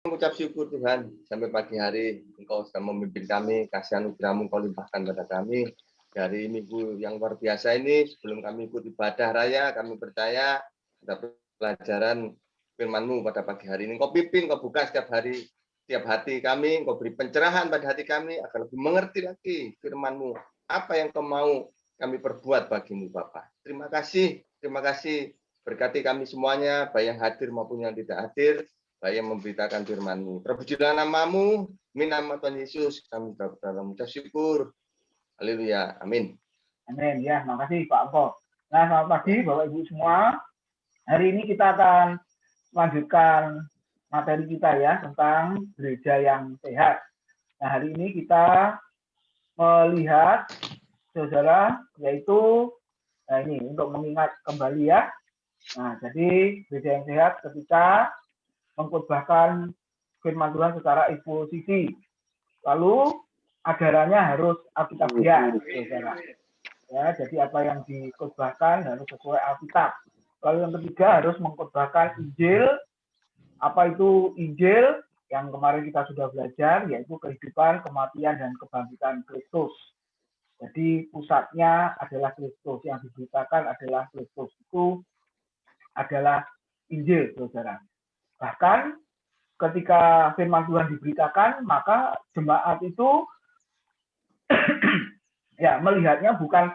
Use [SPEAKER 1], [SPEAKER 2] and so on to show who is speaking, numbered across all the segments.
[SPEAKER 1] mengucap syukur Tuhan, sampai pagi hari Engkau sudah memimpin kami, kasih anugerah-Mu Engkau limpahkan pada kami. Dari minggu yang luar biasa ini, sebelum kami ikut ibadah raya, kami percaya ada pelajaran firman-Mu pada pagi hari ini. Engkau pimpin, Engkau buka setiap hari, setiap hati kami, Engkau beri pencerahan pada hati kami, agar lebih mengerti lagi firman-Mu. Apa yang Kau mau kami perbuat bagimu, Bapa. Terima kasih. Berkati kami semuanya, baik yang hadir maupun yang tidak hadir, baik yang memberitakan firman-Mu. Terpujilah nama-Mu, demi nama Tuhan Yesus, kami berdoa mengucap syukur. Haleluya, amin.
[SPEAKER 2] Amin, ya, makasih Pak Angko. Nah, selamat pagi Bapak Ibu semua. Hari ini kita akan melanjutkan materi kita ya, tentang gereja yang sehat. Nah, hari ini kita melihat, saudara, yaitu, nah ini, untuk mengingat kembali ya. Nah, jadi gereja yang sehat ketika mengkhotbahkan firman Tuhan secara eksposisi. Lalu ajarannya harus alkitabiah, saudara. Ya, jadi apa yang dikhotbahkan harus sesuai Alkitab. Lalu yang ketiga harus mengkhotbahkan Injil. Apa itu Injil? Yang kemarin kita sudah belajar, yaitu kehidupan, kematian, dan kebangkitan Kristus. Jadi pusatnya adalah Kristus, yang diberitakan adalah Kristus. Itu adalah Injil, saudara. Bahkan ketika firman Tuhan diberitakan, maka jemaat itu ya melihatnya bukan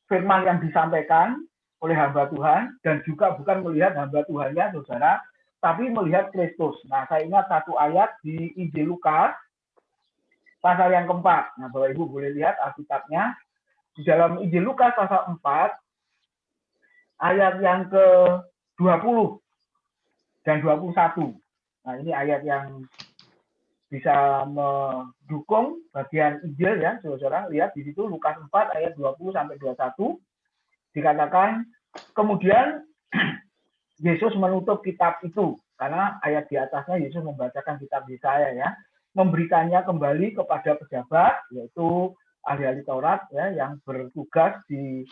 [SPEAKER 2] firman yang disampaikan oleh hamba Tuhan, dan juga bukan melihat hamba Tuhannya, saudara, tapi melihat Kristus. Nah, saya ingat satu ayat di Injil Lukas, pasal yang keempat. Nah, Bapak Ibu boleh lihat Alkitabnya. Di dalam Injil Lukas pasal 4, ayat yang ke-20 dan 21. Nah, ini ayat yang bisa mendukung bagian Injil ya, saudara. Lihat di situ Lukas 4 ayat 20 sampai 21 dikatakan, kemudian Yesus menutup kitab itu, karena ayat di atasnya Yesus membacakan kitab Yesaya ya, memberikannya kembali kepada pejabat, yaitu ahli-ahli Taurat ya, yang bertugas di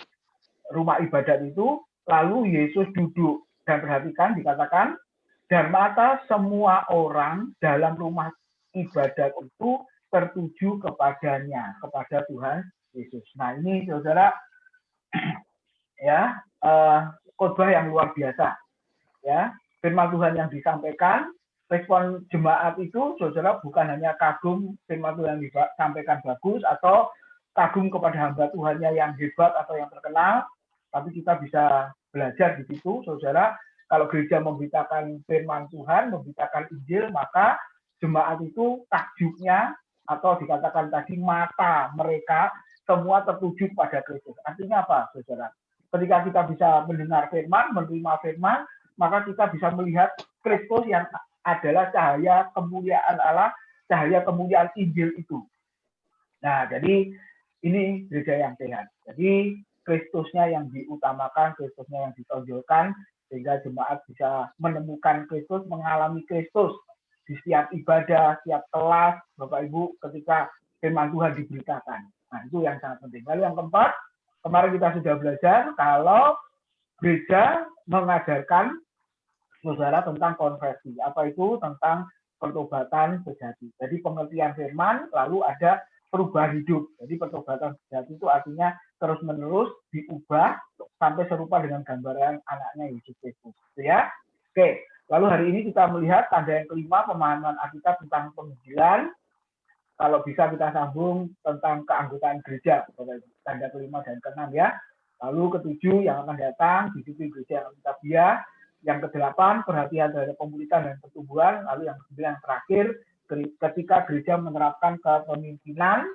[SPEAKER 2] rumah ibadat itu. Lalu Yesus duduk, dan perhatikan dikatakan, dan mata semua orang dalam rumah ibadat itu tertuju kepadanya, kepada Tuhan Yesus. Nah, ini saudara ya, khotbah yang luar biasa ya, firman Tuhan yang disampaikan. Respon jemaat itu, saudara, bukan hanya kagum firman Tuhan yang disampaikan bagus, atau kagum kepada hamba Tuhannya yang hebat atau yang terkenal, tapi kita bisa belajar di situ, saudara. Kalau gereja memberitakan firman Tuhan, memberitakan Injil, maka jemaat itu takjubnya, atau dikatakan tadi mata mereka semua tertuju pada Kristus. Artinya apa, saudara? Ketika kita bisa mendengar firman, menerima firman, maka kita bisa melihat Kristus yang adalah cahaya kemuliaan Allah, cahaya kemuliaan Injil itu. Nah, jadi ini gereja yang sehat. Jadi Kristusnya yang diutamakan, Kristusnya yang ditonjolkan, sehingga jemaat bisa menemukan Kristus, mengalami Kristus di setiap ibadah, setiap kelas, Bapak Ibu, ketika firman Tuhan diberitakan. Nah, itu yang sangat penting. Lalu yang keempat, kemarin kita sudah belajar kalau gereja mengajarkan, saudara, tentang konversi. Apa itu? Tentang pertobatan sejati. Jadi pengertian firman, lalu ada perubahan hidup. Jadi pertobatan sejati itu artinya terus-menerus diubah sampai serupa dengan gambaran anaknya Yesus Kristus. Ya. Oke. Lalu hari ini kita melihat tanda yang kelima, pemahaman Alkitab tentang penginjilan. Kalau bisa kita sambung tentang keanggotaan gereja, tanda kelima dan keenam ya. Lalu ketujuh yang akan datang, disiplin gereja yang alkitabiah. Yang kedelapan, perhatian terhadap pemulihan dan pertumbuhan. Lalu yang kesembilan terakhir, ketika gereja menerapkan kepemimpinan,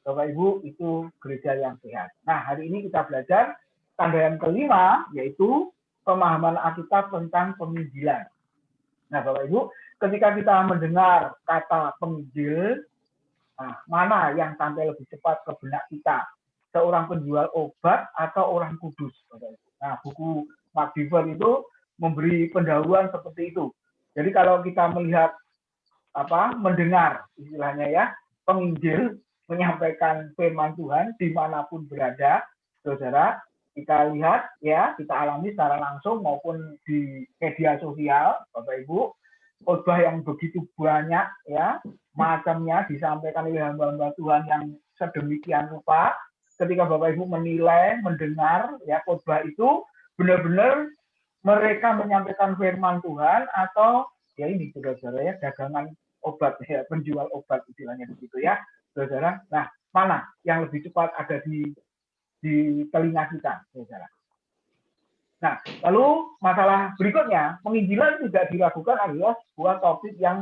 [SPEAKER 2] Bapak Ibu, itu gereja yang sehat. Nah, hari ini kita belajar tanda yang kelima, yaitu pemahaman Alkitab tentang penginjilan. Nah, Bapak Ibu, ketika kita mendengar kata penginjil, nah, mana yang sampai lebih cepat ke benak kita? Seorang penjual obat atau orang kudus? Nah, buku Mark Dever itu memberi pendahuluan seperti itu. Jadi kalau kita melihat mendengar istilahnya ya, penginjil menyampaikan firman Tuhan dimanapun berada, saudara, kita lihat ya, kita alami secara langsung maupun di media sosial, Bapak Ibu, khotbah yang begitu banyak ya macamnya disampaikan oleh hamba-hamba Tuhan yang sedemikian rupa, ketika Bapak Ibu menilai, mendengar ya khotbah itu benar-benar mereka menyampaikan firman Tuhan atau ya ini saudara-saudara ya dagangan obat ya, penjual obat istilahnya begitu ya saudara. Nah, mana yang lebih cepat ada di telinga kita saudara. Nah, lalu masalah berikutnya, penginjilan tidak dilakukan adalah sebuah topik yang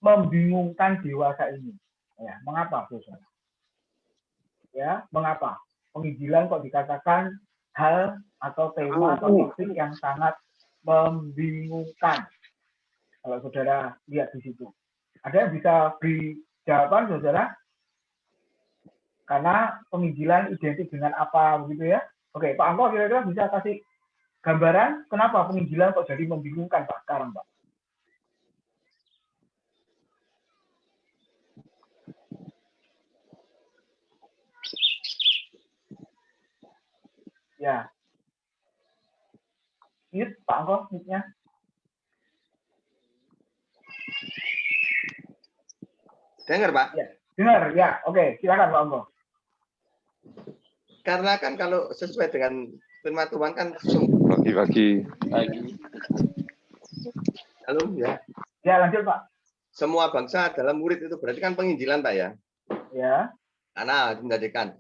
[SPEAKER 2] membingungkan dewasa ini. Ya, mengapa, saudara? Ya, mengapa? Penginjilan kok dikatakan hal atau tema atau topik yang sangat membingungkan. Kalau saudara lihat di situ. Ada yang bisa beri jawaban, saudara? Karena penginjilan identik dengan apa, begitu ya? Oke, Pak Angko kira-kira bisa kasih gambaran kenapa penginjilan kok jadi membingungkan Pak sekarang Pak? Ya. Mute Pak Angko, mute-nya.
[SPEAKER 1] Dengar Pak?
[SPEAKER 2] Ya, dengar ya. Oke, silakan Pak Angko.
[SPEAKER 1] Karena kan kalau sesuai dengan firman Tuhan kan
[SPEAKER 3] pagi.
[SPEAKER 1] Halo ya.
[SPEAKER 2] Ya, lanjut Pak.
[SPEAKER 1] Semua bangsa dalam murid itu berarti kan penginjilan Pak ya.
[SPEAKER 2] Ya.
[SPEAKER 1] Karena menjadikan.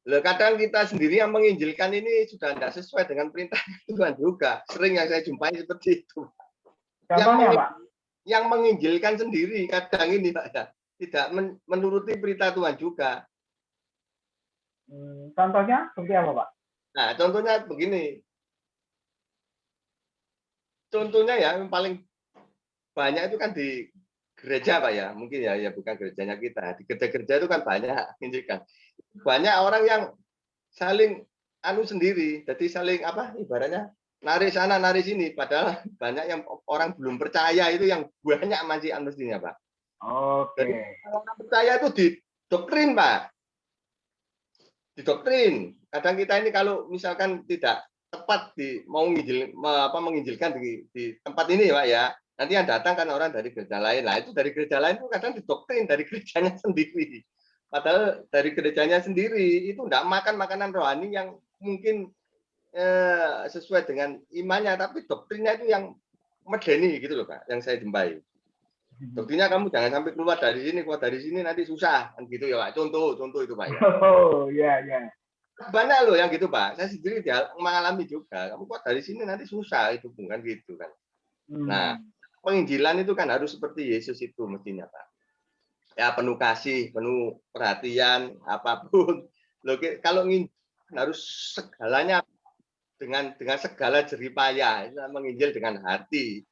[SPEAKER 1] Loh, kadang kita sendiri yang menginjilkan ini sudah tidak sesuai dengan perintah Tuhan juga. Sering yang saya jumpai seperti itu.
[SPEAKER 2] Contohnya Pak?
[SPEAKER 1] Yang menginjilkan sendiri kadang ini Pak ya. Tidak menuruti perintah Tuhan juga.
[SPEAKER 2] Contohnya seperti apa Pak?
[SPEAKER 1] Nah, contohnya begini. Contohnya ya yang paling banyak itu kan di gereja Pak ya. Mungkin ya bukan gerejanya kita. Di gereja-gereja itu kan banyak injikan. Banyak orang yang saling sendiri. Jadi saling ibaratnya nari sana nari sini. Padahal banyak yang orang belum percaya itu yang banyak masih mestinya Pak.
[SPEAKER 2] Oke.
[SPEAKER 1] Jadi orang percaya itu didoktrin Pak. Didoktrin. Kadang kita ini kalau misalkan tidak tepat menginjilkan di tempat ini Pak ya. Nanti yang datang kan orang dari gereja lain. Nah, itu dari gereja lain itu kadang didoktrin dari gerejanya sendiri. Padahal dari gerejanya sendiri itu tidak makan makanan rohani yang mungkin sesuai dengan imannya, tapi doktrinnya itu yang medeni gitu loh Pak, yang saya jumpai. Doktrinnya kamu jangan sampai keluar dari sini nanti susah kan gitu ya Pak. Contoh itu Pak ya.
[SPEAKER 2] Oh, ya.
[SPEAKER 1] Banyak loh yang gitu Pak. Saya sendiri mengalami juga. Kamu keluar dari sini nanti susah itu bukan gitu kan. Nah, penginjilan itu kan harus seperti Yesus itu mestinya Pak. Ya penuh kasih, penuh perhatian, apapun. Loh, kalau harus segalanya dengan segala jeripaya, itu menginjil dengan hati.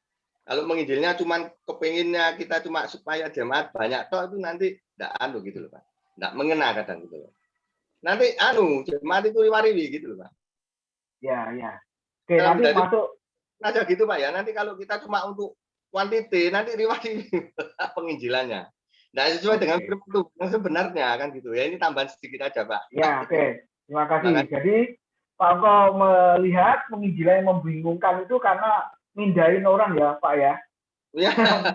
[SPEAKER 1] Kalau menginjilnya cuma kepinginnya kita cuma supaya jemaat banyak toh itu nanti enggak gitu loh Pak. Enggak mengena kadang gitu loh. Nanti jemaat itu riwariwi gitu loh Pak.
[SPEAKER 2] Ya. Oke, nanti masuk
[SPEAKER 1] aja gitu Pak ya. Nanti kalau kita cuma untuk quantity nanti riwariwi penginjilannya. Nah, sesuai dengan firman Tuhan yang sebenarnya kan gitu ya. Ini tambahan sedikit aja Pak.
[SPEAKER 2] Ya, oke. Terima kasih. Jadi Pak Angko melihat penginjilan yang membingungkan itu karena mindahin orang ya Pak ya.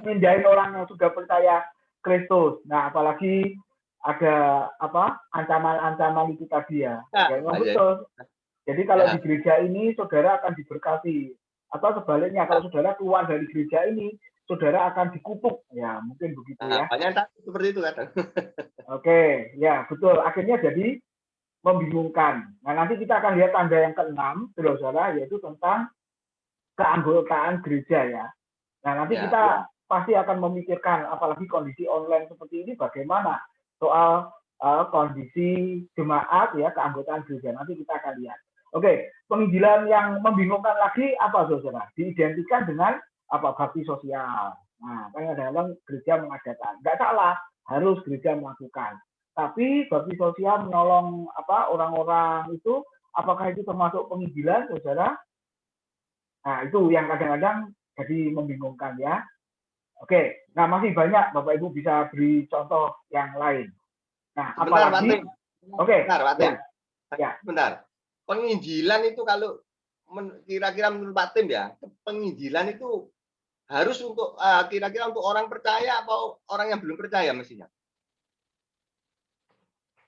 [SPEAKER 2] Mindahin orang yang sudah percaya Kristus. Nah, apalagi ada ancaman-ancaman itu tadi ya. Betul. Jadi kalau di gereja ini saudara akan diberkati, atau sebaliknya kalau saudara keluar dari gereja ini saudara akan dikutuk. Ya, mungkin begitu ya.
[SPEAKER 1] Banyak seperti itu kadang.
[SPEAKER 2] Oke, ya betul. Akhirnya jadi membingungkan. Nah, nanti kita akan lihat tanda yang ke-6, saudara, yaitu tentang keanggotaan gereja ya. Nah, nanti kita pasti akan memikirkan, apalagi kondisi online seperti ini, bagaimana soal kondisi jemaat ya, keanggotaan gereja. Nanti kita akan lihat. Oke, penginjilan yang membingungkan lagi apa, saudara? Diidentikan dengan bakti sosial. Nah, kadang-kadang gereja mengadakan. Nggak salah, harus gereja melakukan. Tapi bakti sosial menolong orang-orang itu, apakah itu termasuk penginjilan, saudara? Nah, itu yang kadang-kadang jadi membingungkan ya. Oke, nah masih banyak Bapak Ibu bisa beri contoh yang lain. Nah, apalagi
[SPEAKER 1] Bentar. Penginjilan itu kalau kira-kira menurut Pak Tim ya, penginjilan itu harus untuk kira-kira untuk orang percaya atau orang yang belum percaya mestinya?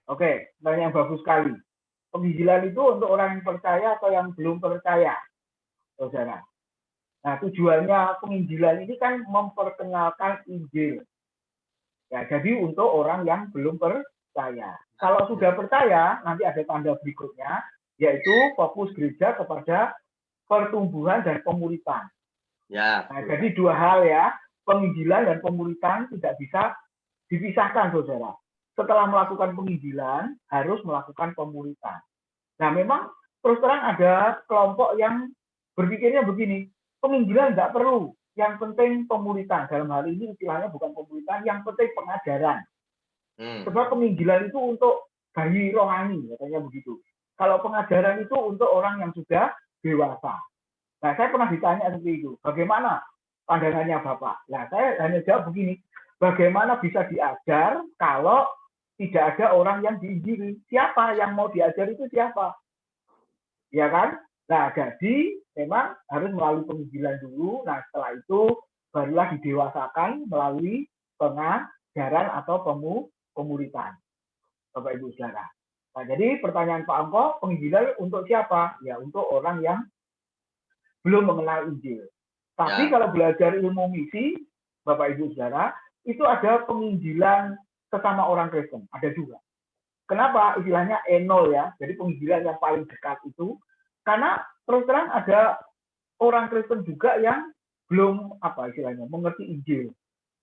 [SPEAKER 2] Oke, pertanyaan yang bagus sekali. Penginjilan itu untuk orang yang percaya atau yang belum percaya, saudara. Nah, tujuannya penginjilan ini kan memperkenalkan Injil. Ya, jadi untuk orang yang belum percaya. Kalau sudah percaya, nanti ada tanda berikutnya, yaitu fokus gereja kepada pertumbuhan dan pemuritan.
[SPEAKER 1] Ya.
[SPEAKER 2] Nah, jadi dua hal ya, penginjilan dan pemuritan tidak bisa dipisahkan, saudara. Setelah melakukan penginjilan, harus melakukan pemuritan. Nah, memang terus terang ada kelompok yang berpikirnya begini, penginjilan nggak perlu, yang penting pemuritan. Dalam hal ini istilahnya bukan pemuritan, yang penting pengajaran. Sebab penginjilan itu untuk bayi rohani, katanya begitu. Kalau pengajaran itu untuk orang yang sudah dewasa. Nah, saya pernah ditanya seperti itu, bagaimana pandangannya Bapak? Nah, saya hanya jawab begini, bagaimana bisa diajar kalau tidak ada orang yang diinjili? Siapa yang mau diajar itu siapa? Ya kan? Nah, jadi memang harus melalui penginjilan dulu. Nah, setelah itu barulah didewasakan melalui pengajaran atau pemuritan, Bapak Ibu Saudara. Nah, jadi pertanyaan Pak Angko, penginjilan untuk siapa? Ya, untuk orang yang belum mengenal Injil. Tapi kalau belajar ilmu misi, Bapak Ibu Saudara, itu ada penginjilan sesama orang Kristen, ada juga. Kenapa istilahnya enol ya? Jadi penginjilan yang paling dekat itu karena terus terang ada orang Kristen juga yang belum apa istilahnya mengerti Injil.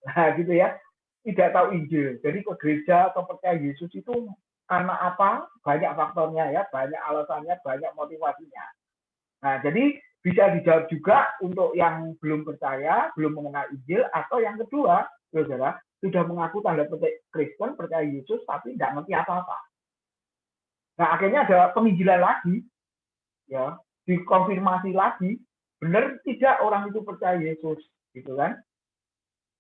[SPEAKER 2] Nah, gitu ya. Tidak tahu Injil. Jadi ke gereja atau percaya Yesus itu karena apa? Banyak faktornya ya, banyak alasannya, banyak motivasinya. Nah, jadi bisa dijawab juga untuk yang belum percaya, belum mengenal Injil, atau yang kedua, saudara, sudah mengaku tanda petik Kristen, percaya Yesus, tapi tidak ngerti apa-apa. Nah, akhirnya ada penginjilan lagi, ya, dikonfirmasi lagi, benar tidak orang itu percaya Yesus, gitu kan?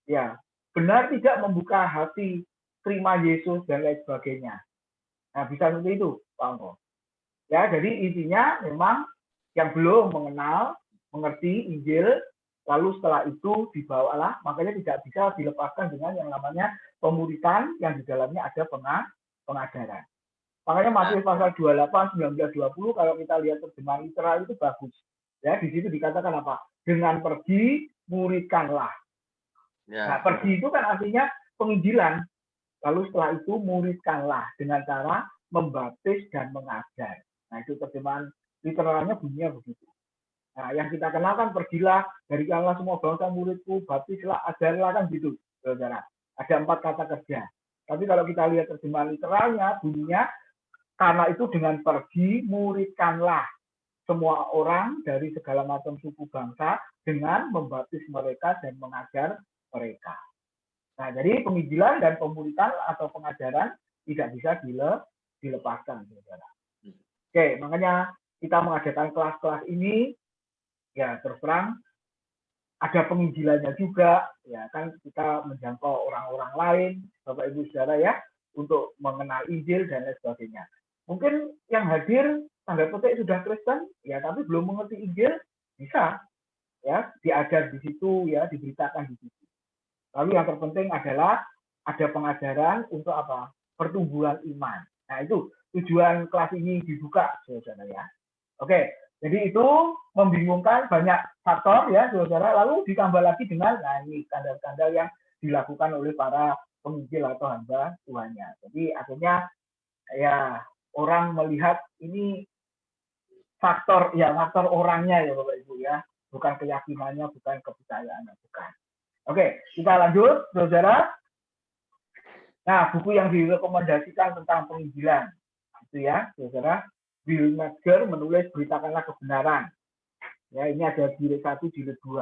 [SPEAKER 2] Ya, benar tidak membuka hati, terima Yesus, dan lain sebagainya. Nah, bisa seperti itu, Pak Angko. Ya, jadi intinya memang yang belum mengenal, mengerti Injil, lalu setelah itu dibawalah, makanya tidak bisa dilepaskan dengan yang namanya pemuritan yang di dalamnya ada pengajaran. Makanya Matius pasal 28, 19, 20 kalau kita lihat terjemahan literal itu bagus. Ya, di situ dikatakan apa? Dengan pergi muridkanlah. Nah, pergi itu kan artinya penginjilan. Lalu setelah itu muridkanlah dengan cara membaptis dan mengajar. Nah, itu terjemahan literalnya bunyinya begitu. Nah, yang kita kenal kan pergilah, jadikanlah semua bangsa muridku, baptislah, ajarlah kan gitu, saudara. Ada 4 kata kerja. Tapi kalau kita lihat terjemahan literalnya, bunyinya karena itu dengan pergi muridkanlah semua orang dari segala macam suku bangsa dengan membaptis mereka dan mengajar mereka. Nah, jadi penginjilan dan pemuritan atau pengajaran tidak bisa dilepaskan, saudara. Oke, makanya kita mengadakan kelas-kelas ini, ya terus terang ada penginjilannya juga, ya kan kita menjangkau orang-orang lain, Bapak Ibu Saudara ya, untuk mengenal Injil dan lain sebagainya. Mungkin yang hadir tanda petik sudah Kristen, ya tapi belum mengerti Injil, bisa ya diajar di situ, ya diberitakan di situ. Lalu yang terpenting adalah ada pengajaran untuk apa? Pertumbuhan iman. Nah, itu tujuan kelas ini dibuka, saudara ya. Oke, jadi itu membingungkan banyak faktor ya, saudara. Lalu ditambah lagi dengan nah ini skandal-skandal yang dilakukan oleh para penginjil atau hamba Tuhannya. Jadi akhirnya ya orang melihat ini faktor orangnya ya Bapak Ibu ya, bukan keyakinannya, bukan kepercayaannya, bukan. Oke, kita lanjut, saudara. Nah, buku yang direkomendasikan tentang penginjilan, itu ya, saudara. Bill Metzger menulis Beritakanlah Kebenaran. Ya, ini ada jilid 1, jilid 2.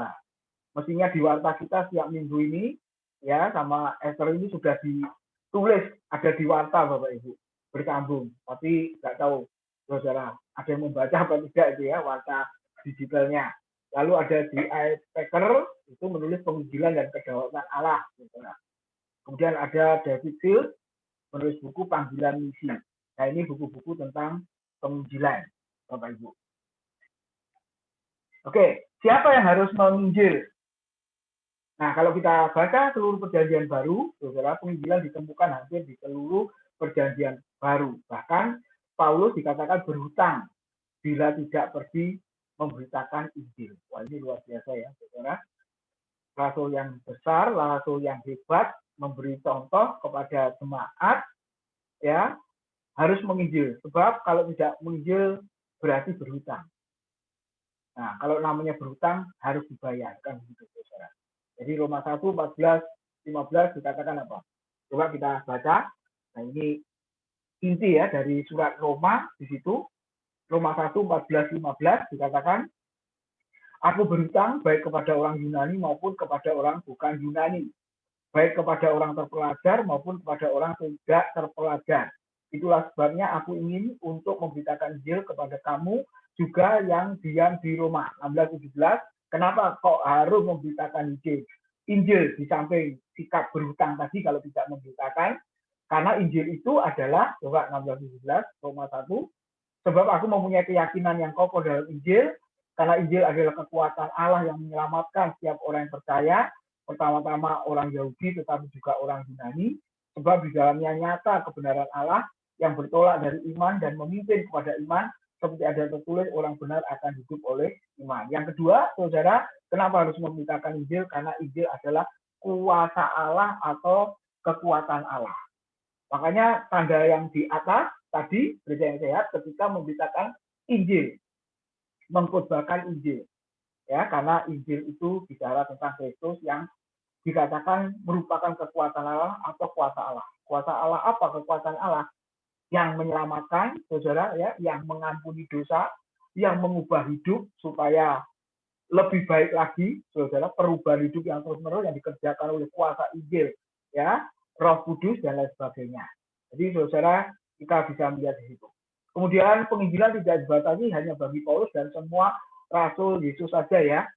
[SPEAKER 2] Mestinya di warta kita setiap minggu ini, ya, sama Esther ini sudah ditulis, ada di warta, Bapak Ibu, bersambung. Tapi nggak tahu, saudara, ada yang membaca apa tidak itu ya, warta digitalnya. Lalu ada di Packer itu menulis penginjilan dan kedaulatan Allah. Kemudian ada David Field menulis buku Panggilan Misi. Nah ini buku-buku tentang penginjilan, Bapak Ibu. Oke, siapa yang harus menginjil? Nah, kalau kita baca seluruh perjanjian baru, saudara, penginjilan ditemukan hampir di seluruh perjanjian baru. Bahkan Paulus dikatakan berhutang bila tidak pergi memberitakan Injil. Wah, ini luar biasa ya, saudara. Rasul yang besar, rasul yang hebat, memberi contoh kepada jemaat, ya, harus menginjil. Sebab kalau tidak menginjil berarti berhutang. Nah, kalau namanya berhutang harus dibayar, kan begitu, saudara. Jadi Roma 1, 14, 15 dikatakan apa? Coba kita baca. Nah, ini inti ya dari surat Roma di situ. Roma 1, 14, 15 dikatakan, aku berhutang baik kepada orang Yunani maupun kepada orang bukan Yunani. Baik kepada orang terpelajar maupun kepada orang tidak terpelajar. Itulah sebabnya aku ingin untuk memberitakan Injil kepada kamu juga yang diam di Roma. 16-17, kenapa kok harus memberitakan Injil? Injil di samping sikap berhutang tadi kalau tidak memberitakan, karena Injil itu adalah, coba 16-17, Roma 1, sebab aku mempunyai keyakinan yang kokoh dalam Injil, karena Injil adalah kekuatan Allah yang menyelamatkan setiap orang yang percaya, pertama-tama orang Yahudi tetapi juga orang Yunani, sebab di dalamnya nyata kebenaran Allah yang bertolak dari iman dan memimpin kepada iman, seperti ada tertulis orang benar akan hidup oleh iman. Yang kedua, saudara, kenapa harus memberitakan Injil? Karena Injil adalah kuasa Allah atau kekuatan Allah. Makanya tanda yang di atas tadi, gereja yang sehat, ketika memberitakan Injil, mengkhotbahkan Injil. Ya, karena Injil itu bicara tentang Kristus yang dikatakan merupakan kekuatan Allah atau kuasa Allah. Kuasa Allah apa? Kekuatan Allah yang menyelamatkan, saudara, ya, yang mengampuni dosa, yang mengubah hidup supaya lebih baik lagi, saudara, perubahan hidup yang terus-menerus yang dikerjakan oleh kuasa Injil, ya, Roh Kudus dan lain sebagainya. Jadi, saudara, kita bisa melihat di situ. Kemudian penginjilan tidak dibatasi hanya bagi Paulus dan semua rasul Yesus saja ya.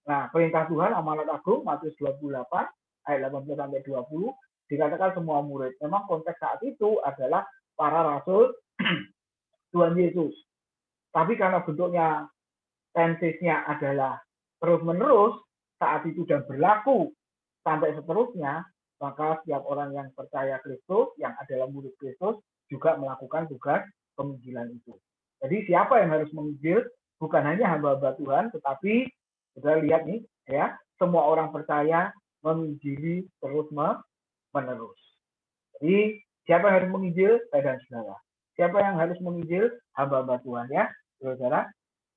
[SPEAKER 2] Nah, perintah Tuhan amanat agung Matius 28 ayat 18 sampai 20 dikatakan semua murid. Memang konteks saat itu adalah para rasul Tuhan Yesus. Tapi karena bentuknya tensisnya adalah terus-menerus saat itu dan berlaku sampai seterusnya, maka setiap orang yang percaya Kristus, yang adalah murid Kristus, juga melakukan tugas penginjilan itu. Jadi siapa yang harus menginjil? Bukan hanya hamba-hamba Tuhan, tetapi kita lihat nih, ya, semua orang percaya menginjili terus-menerus. Jadi siapa yang harus menginjil? Saya dan saudara. Siapa yang harus menginjil? Hamba-hamba Tuhan ya, saudara.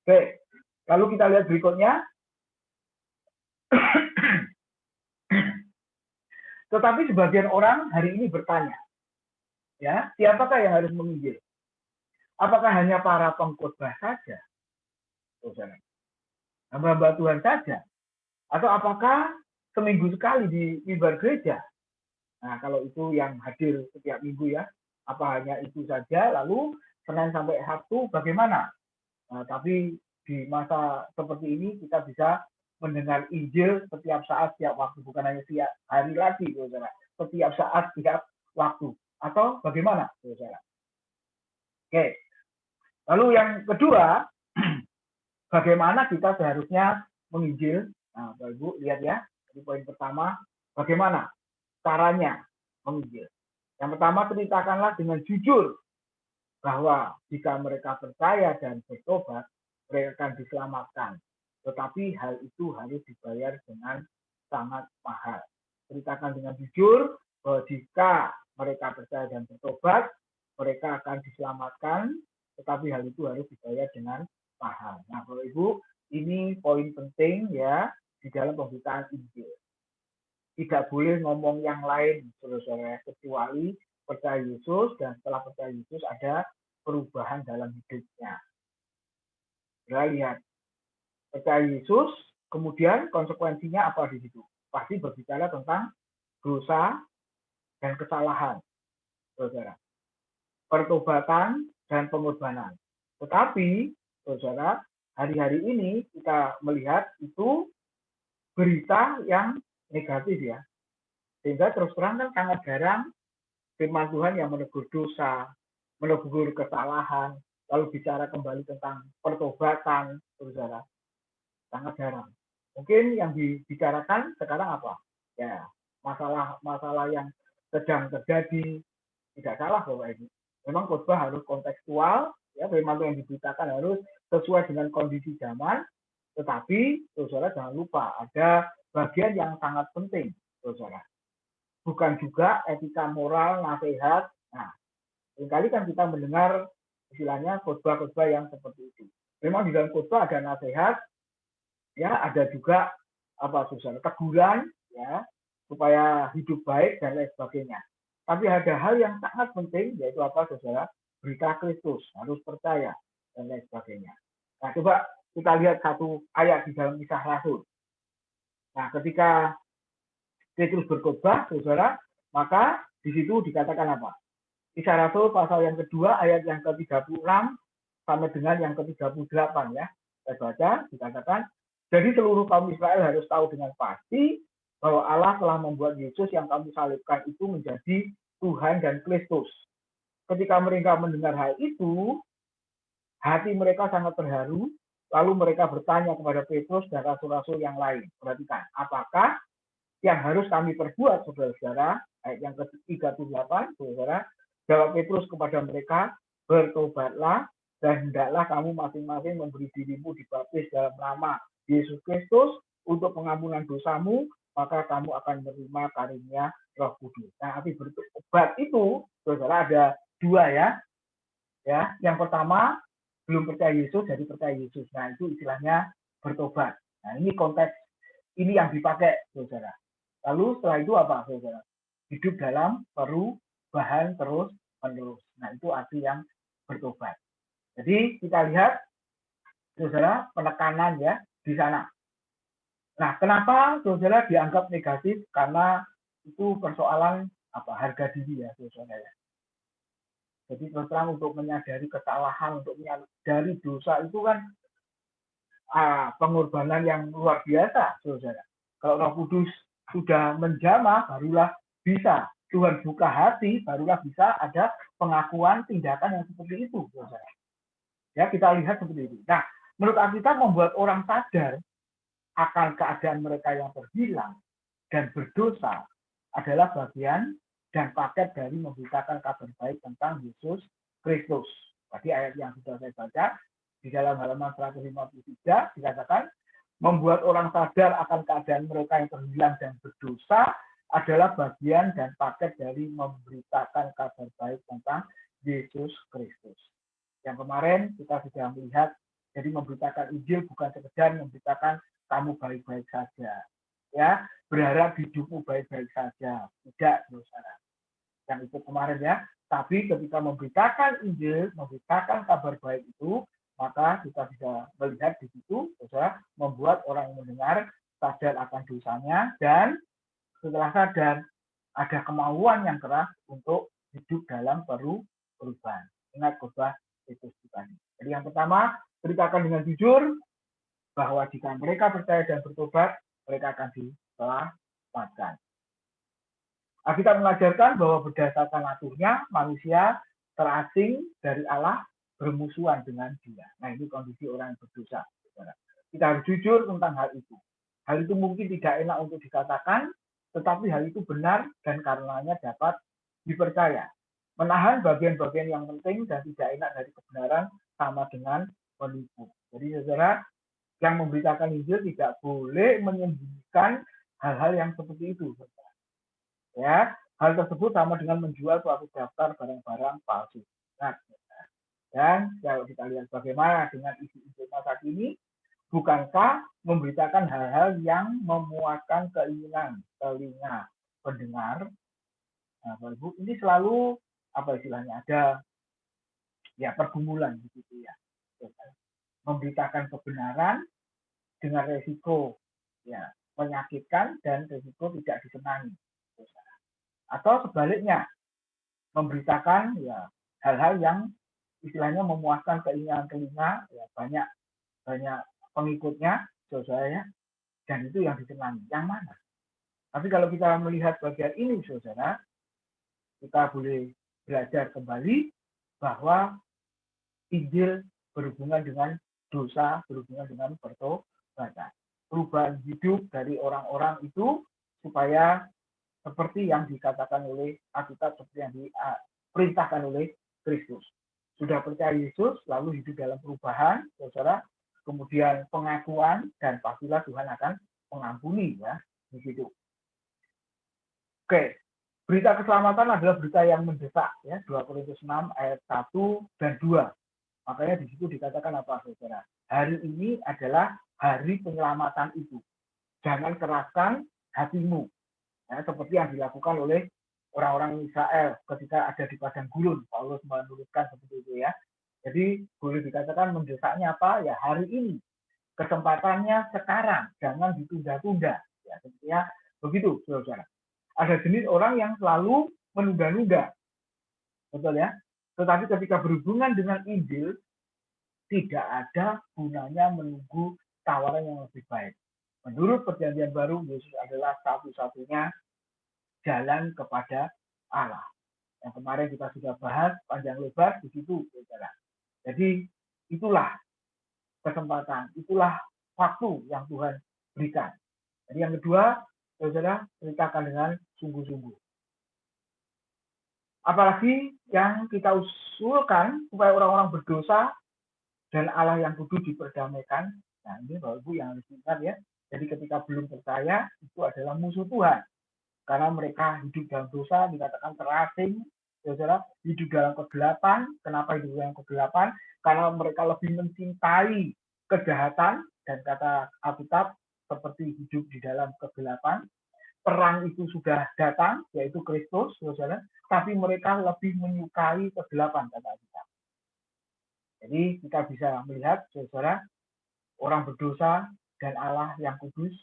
[SPEAKER 2] Oke, lalu kita lihat berikutnya. Tetapi sebagian orang hari ini bertanya, ya, siapakah yang harus menginjil? Apakah hanya para pengkhotbah saja, saudara? Hamba-hamba Tuhan saja? Atau apakah seminggu sekali di mimbar gereja? Nah, kalau itu yang hadir setiap minggu ya, apa hanya itu saja? Lalu Senin sampai Sabtu bagaimana? Nah, tapi di masa seperti ini kita bisa mendengar Injil setiap saat, setiap waktu, bukan hanya setiap hari lagi, saudara. Setiap saat, setiap waktu. Atau bagaimana, saudara? Oke. Lalu yang kedua, bagaimana kita seharusnya menginjil? Nah, Bapak Ibu lihat ya. Jadi poin pertama, bagaimana caranya menginjil? Yang pertama, ceritakanlah dengan jujur bahwa jika mereka percaya dan bertobat, mereka akan diselamatkan. Tetapi hal itu harus dibayar dengan sangat mahal. Ceritakan dengan jujur bahwa jika mereka percaya dan bertobat, mereka akan diselamatkan, tetapi hal itu harus dibayar dengan mahal. Nah, Bapak Ibu, ini poin penting ya di dalam pemberitaan Injil. Tidak boleh ngomong yang lain, saudara-saudara, kecuali percaya Yesus, dan setelah percaya Yesus ada perubahan dalam hidupnya. Kita lihat, percaya Yesus, kemudian konsekuensinya apa di situ? Pasti berbicara tentang dosa dan kesalahan, saudara. Pertobatan dan pengorbanan. Tetapi, saudara, hari-hari ini kita melihat itu berita yang negatif ya. Sehingga terus terang kan sangat jarang firman Tuhan yang menegur dosa, menegur kesalahan, lalu bicara kembali tentang pertobatan, saudara. Sangat jarang. Mungkin yang dibicarakan sekarang apa? Ya, masalah yang sedang terjadi, tidak salah Bapak Ibu. Memang khotbah harus kontekstual, ya, firman yang diberitakan harus sesuai dengan kondisi zaman, tetapi saudara jangan lupa ada bagian yang sangat penting, saudara. Bukan juga etika moral, nasihat. Nah, seringkali kan kita mendengar istilahnya khotbah-khotbah yang seperti itu. Memang di dalam khotbah ada nasihat, ya, ada juga apa saudara teguran, ya, supaya hidup baik dan lain sebagainya. Tapi ada hal yang sangat penting, yaitu apa saudara? Berita Kristus, harus percaya dan lain sebagainya. Nah, coba kita lihat satu ayat di dalam Kisah Rasul. Nah, ketika Petrus berkhotbah, saudara, maka di situ dikatakan apa? Kisah Rasul pasal yang kedua ayat yang ke-36 sampai dengan yang ke-38 ya. Saya baca, dikatakan, jadi seluruh kaum Israel harus tahu dengan pasti bahwa Allah telah membuat Yesus yang kamu salibkan itu menjadi Tuhan dan Kristus. Ketika mereka mendengar hal itu, hati mereka sangat terharu, lalu mereka bertanya kepada Petrus dan rasul-rasul yang lain. Perhatikan, apakah yang harus kami perbuat, saudara-saudara? Ayat yang ke-38, saudara. Jawab Petrus kepada mereka, bertobatlah dan hendaklah kamu masing-masing memberi dirimu dibaptis dalam nama Yesus Kristus untuk pengampunan dosamu, maka kamu akan menerima karunia Roh Kudus. Nah, arti bertobat itu, saudara, ada dua ya. Ya, yang pertama belum percaya Yesus jadi percaya Yesus. Nah, itu istilahnya bertobat. Nah, ini konteks ini yang dipakai, saudara. Lalu setelah itu apa, saudara? Hidup dalam perubahan terus-menerus. Nah, itu arti yang bertobat. Jadi kita lihat, saudara, penekanan ya di sana. Nah, kenapa saudara dianggap negatif? Karena itu persoalan apa harga diri ya, saudara. Jadi terang untuk menyadari kesalahan, untuk menyadari dosa itu kan pengorbanan yang luar biasa, saudara. Kalau Roh Kudus sudah menjamah, barulah bisa Tuhan buka hati, barulah bisa ada pengakuan tindakan yang seperti itu, saudara. Ya, kita lihat seperti itu. Nah, menurut Alkitab membuat orang sadar akan keadaan mereka yang terhilang dan berdosa adalah bagian dan paket dari memberitakan kabar baik tentang Yesus Kristus. Tadi ayat yang sudah saya baca di dalam halaman 153 dikatakan membuat orang sadar akan keadaan mereka yang terhilang dan berdosa adalah bagian dan paket dari memberitakan kabar baik tentang Yesus Kristus. Yang kemarin kita sudah melihat, jadi memberitakan Injil bukan sekedar memberitakan kamu baik-baik saja, ya, berharap hidupmu baik-baik saja, tidak, saudara. Yang itu kemarin ya, tapi ketika memberitakan Injil, memberitakan kabar baik itu, maka kita bisa melihat di situ, saudara, membuat orang yang mendengar sadar akan dosanya dan setelah sadar ada kemauan yang keras untuk hidup dalam perubahan. Ingat khotbah itu tadi. Jadi yang pertama, beritakan dengan jujur bahwa jika mereka percaya dan bertobat, mereka akan diselamatkan. Kita mengajarkan bahwa berdasarkan naturnya manusia terasing dari Allah, bermusuhan dengan Dia. Nah, ini kondisi orang yang berdosa. Kita harus jujur tentang hal itu. Hal itu mungkin tidak enak untuk dikatakan, tetapi hal itu benar dan karenanya dapat dipercaya. Menahan bagian-bagian yang penting dan tidak enak dari kebenaran sama dengan menipu. Jadi saudara, yang memberitakan Injil tidak boleh menyembunyikan hal-hal yang seperti itu. Ya, hal tersebut sama dengan menjual suatu daftar barang-barang palsu. Nah, dan kalau kita lihat bagaimana dengan isi Injil masa kini, bukankah memberitakan hal-hal yang memuaskan keinginan telinga pendengar? Nah, Bapak Ibu, ini selalu apa istilahnya, ada ya pergumulan begitu ya. Memberitakan kebenaran dengan resiko ya menyakitkan dan resiko tidak disenangi. Atau sebaliknya, memberitakan ya hal-hal yang istilahnya memuaskan keinginan telinga, ya banyak pengikutnya, saudara, dan itu yang disenangi. Yang mana? Tapi kalau kita melihat bagian ini, saudara, kita boleh belajar kembali bahwa Injil berhubungan dengan dosa, berhubungan dengan pertobatan. perubahan hidup dari orang-orang itu supaya seperti yang dikatakan oleh Alkitab, seperti yang diperintahkan oleh Kristus. Sudah percaya Yesus, lalu hidup dalam perubahan, saudara, kemudian pengakuan, dan pastilah Tuhan akan mengampuni, ya, begitu. Oke, berita keselamatan adalah berita yang mendesak, ya, 2 Korintus 6 ayat 1 dan 2. Makanya di situ dikatakan apa, saudara? Hari ini adalah hari penyelamatan itu. Jangan keraskan hatimu, ya, seperti yang dilakukan oleh orang-orang Israel ketika ada di padang gurun. Paulus menuliskan seperti itu, ya. Jadi boleh dikatakan mendesaknya apa? Ya, hari ini. Kesempatannya sekarang, jangan ditunda-tunda. Ya, sepertinya begitu, saudara. Ada jenis orang yang selalu menunda-nunda, betul ya. Tetapi ketika berhubungan dengan Injil, tidak ada gunanya menunggu tawaran yang lebih baik. Menurut Perjanjian Baru, Yesus adalah satu-satunya jalan kepada Allah. Yang kemarin kita sudah bahas panjang lebar di situ, saudara. Jadi itulah kesempatan, itulah waktu yang Tuhan berikan. Jadi yang kedua, saudara, ceritakan dengan sungguh-sungguh. Apalagi yang kita usulkan supaya orang-orang berdosa dan Allah yang kudus diperdamaikan. Nah, ini Bapak Ibu yang harus ingat, ya. Jadi ketika belum percaya, itu adalah musuh Tuhan. Karena mereka hidup dalam dosa, dikatakan terasing, saudara, hidup dalam kegelapan. Kenapa hidup dalam kegelapan? Karena mereka lebih mencintai kejahatan, dan kata Alkitab seperti hidup di dalam kegelapan. Perang itu sudah datang, yaitu Kristus, saudara, tapi mereka lebih menyukai kegelapan, kata Alkitab. Jadi kita bisa melihat, saudara, orang berdosa dan Allah yang kudus,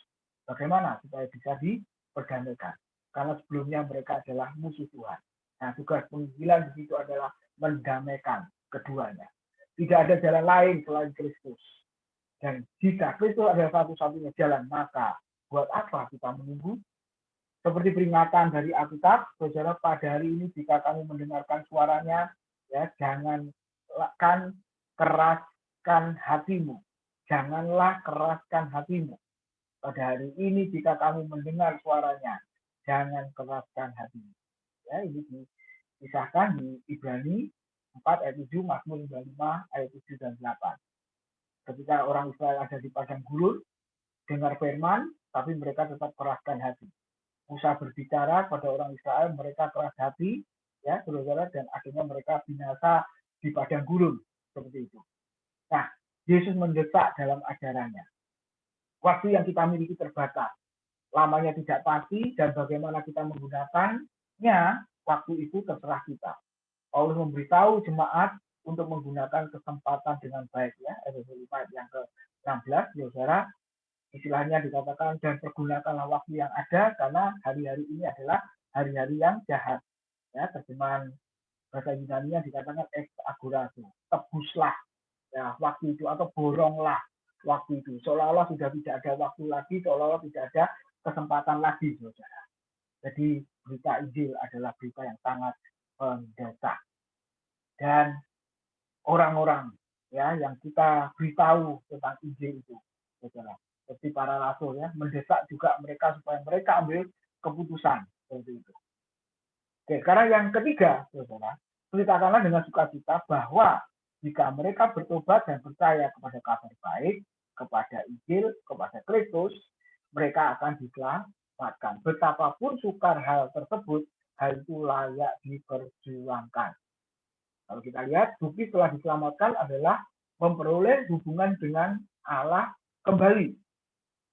[SPEAKER 2] bagaimana supaya bisa diperdamaikan. Karena sebelumnya mereka adalah musuh Tuhan. Nah, tugas penginjilan di situ adalah mendamaikan keduanya. Tidak ada jalan lain selain Kristus. Dan jika Kristus adalah satu-satunya jalan, maka buat apa kita menunggu? Seperti peringatan dari Alkitab, saudara, pada hari ini jika kamu mendengarkan suaranya, ya, janganlah keraskan hatimu. Janganlah keraskan hatimu. Pada hari ini jika kamu mendengar suaranya, jangan keraskan hatimu. Ya, ini disahkan di Ibrani 4 ayat 7, Mazmur 55 ayat 7 dan 8. Ketika orang Israel ada di padang gurun, dengar firman, tapi mereka tetap keraskan hati. Musa berbicara pada orang Israel, mereka keras hati, ya, saudara, dan akhirnya mereka binasa di padang gurun, seperti itu. Nah, Yesus mendesak dalam ajarannya. Waktu yang kita miliki terbatas, lamanya tidak pasti, dan bagaimana kita menggunakannya, waktu itu terserah kita. Paulus memberitahu jemaat untuk menggunakan kesempatan dengan baik, ya, Efesus 5 yang ke-16, saudara. Istilahnya dikatakan, dan pergunakanlah waktu yang ada, karena hari-hari ini adalah hari-hari yang jahat. Ya, terjemahan bahasa Yunani-nya dikatakan ex agorazo, tebuslah, ya, waktu itu, atau boronglah waktu itu. Seolah-olah sudah tidak ada waktu lagi, seolah-olah tidak ada kesempatan lagi, saudara. Jadi berita Injil adalah berita yang sangat mendesak. Dan orang-orang, ya, yang kita beritahu tentang Injil itu, saudara, seperti para rasul, ya, mendesak juga mereka supaya mereka ambil keputusan seperti itu. Oke, sekarang yang ketiga, saudara, ceritakanlah dengan sukacita bahwa jika mereka bertobat dan percaya kepada kabar baik, kepada Injil, kepada Kristus, mereka akan diselamatkan. Betapapun sukar hal tersebut, hal itu layak diperjuangkan. Kalau kita lihat, bukti setelah diselamatkan adalah memperoleh hubungan dengan Allah kembali.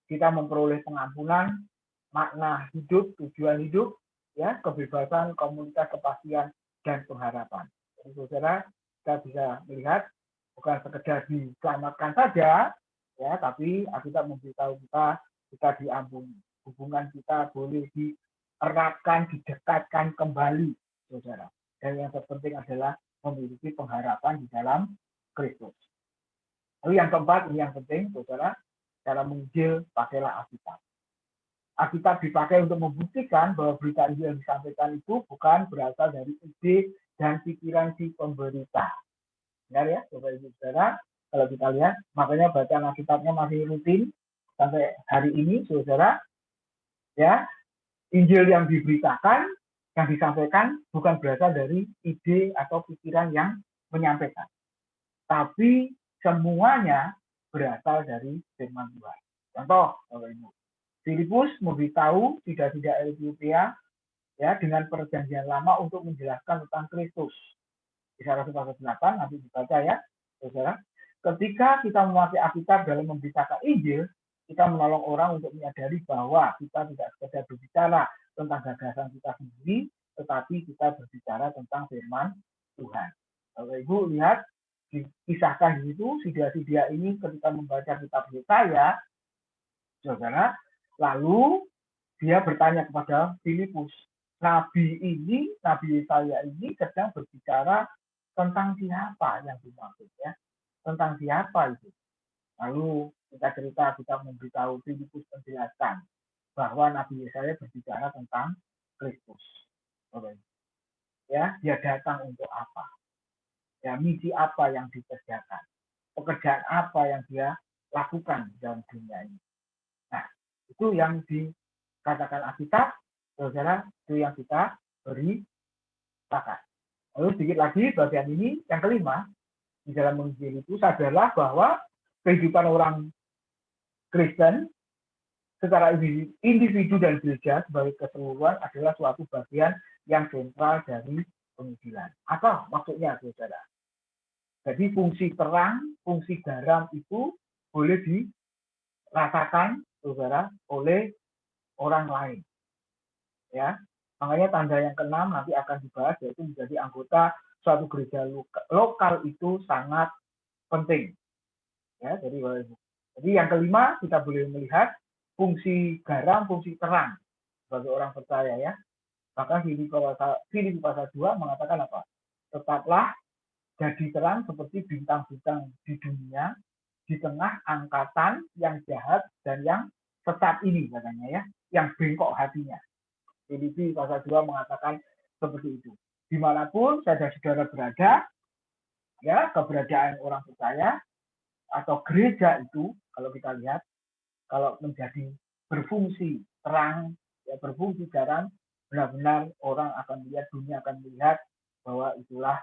[SPEAKER 2] Kita memperoleh pengampunan, makna hidup, tujuan hidup, ya, kebebasan, komunitas, kepastian, dan pengharapan. Jadi, saudara, kita bisa melihat bukan sekedar diselamatkan saja, ya, tapi kita memberitahu kita diampuni. Hubungan kita boleh dieratkan, didekatkan kembali, saudara. Dan yang terpenting adalah memiliki pengharapan di dalam Kristus. Lalu yang keempat, ini yang penting, saudara, cara menginjil, pakailah Alkitab. Alkitab dipakai untuk membuktikan bahwa berita Injil yang disampaikan itu bukan berasal dari ide dan pikiran si pemberita. Benar, ya, Bapak Ibu Saudara? Kalau kita lihat, makanya bacaan Alkitabnya masih rutin, sampai hari ini, saudara, ya, Injil yang diberitakan, yang disampaikan bukan berasal dari ide atau pikiran yang menyampaikan, tapi semuanya berasal dari firman Tuhan. Contoh, Bapak Ibu, Filipus memberitahu tidak Ethiopia ya dengan perjanjian lama untuk menjelaskan tentang Kristus. Kisah Rasul pasal 8 nanti dibaca ya, saudara. Ketika kita memakai Alkitab dalam memberitakan Injil, kita menolong orang untuk menyadari bahwa kita tidak sekedar berbicara tentang gagasan kita sendiri, tetapi kita berbicara tentang firman Tuhan. Bapak Ibu lihat, dikisahkan di situ, Sidia ini ketika membaca kitab Yesaya, saudara, lalu dia bertanya kepada Filipus, Nabi Yesaya ini sedang berbicara tentang siapa yang dimaksud ya, tentang siapa itu. Lalu kita memberitahu Filipus menjelaskan bahwa Nabi Yesaya berbicara tentang Kristus. Ya, dia datang untuk apa? Ya, misi apa yang dikerjakan? Pekerjaan apa yang dia lakukan dalam dunia ini? Nah, itu yang dikatakan Alkitab, saudara, itu yang kita beri sepakat. Lalu sedikit lagi bagian ini, yang kelima, di dalam menginjil itu sadarlah bahwa kehidupan orang Kristen secara individu dan gereja sebagai keseluruhan adalah suatu bagian yang sentral dari penginjilan. Apa maksudnya, saudara? Jadi fungsi terang, fungsi garam itu boleh dirasakan, saudara, oleh orang lain. Ya, makanya tanda yang keenam nanti akan dibahas, yaitu menjadi anggota suatu gereja lokal itu sangat penting. Ya, jadi yang kelima kita boleh melihat fungsi garam, fungsi terang sebagai orang percaya ya. Maka Filipi pasal 2 mengatakan apa? Tetaplah jadi terang seperti bintang-bintang di dunia di tengah angkatan yang jahat dan yang sesat ini katanya ya, yang bengkok hatinya. Filipi pasal 2 mengatakan seperti itu. Dimanapun saudara-saudara berada, ya keberadaan orang percaya atau gereja itu, kalau kita lihat, kalau menjadi berfungsi terang, ya berfungsi garam, benar-benar orang akan melihat, dunia akan melihat bahwa itulah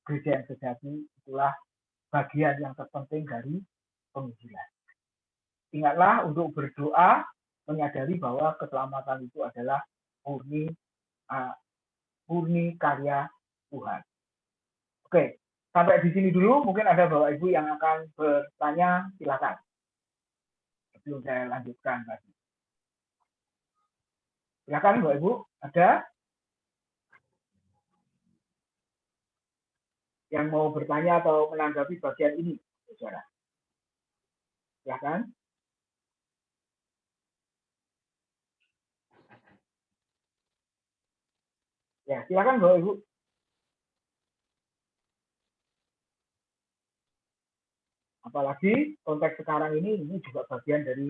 [SPEAKER 2] gereja yang sejati, itulah bagian yang terpenting dari penginjilan. Ingatlah untuk berdoa, menyadari bahwa keselamatan itu adalah murni karya Tuhan. Oke, sampai di sini dulu. Mungkin ada Bapak Ibu yang akan bertanya, silakan. Sebelum saya lanjutkan tadi. Silakan Bapak Ibu, ada yang mau bertanya atau menanggapi bagian ini, saudara? Silakan. Ya, silakan Bapak Ibu. Apalagi konteks sekarang ini juga bagian dari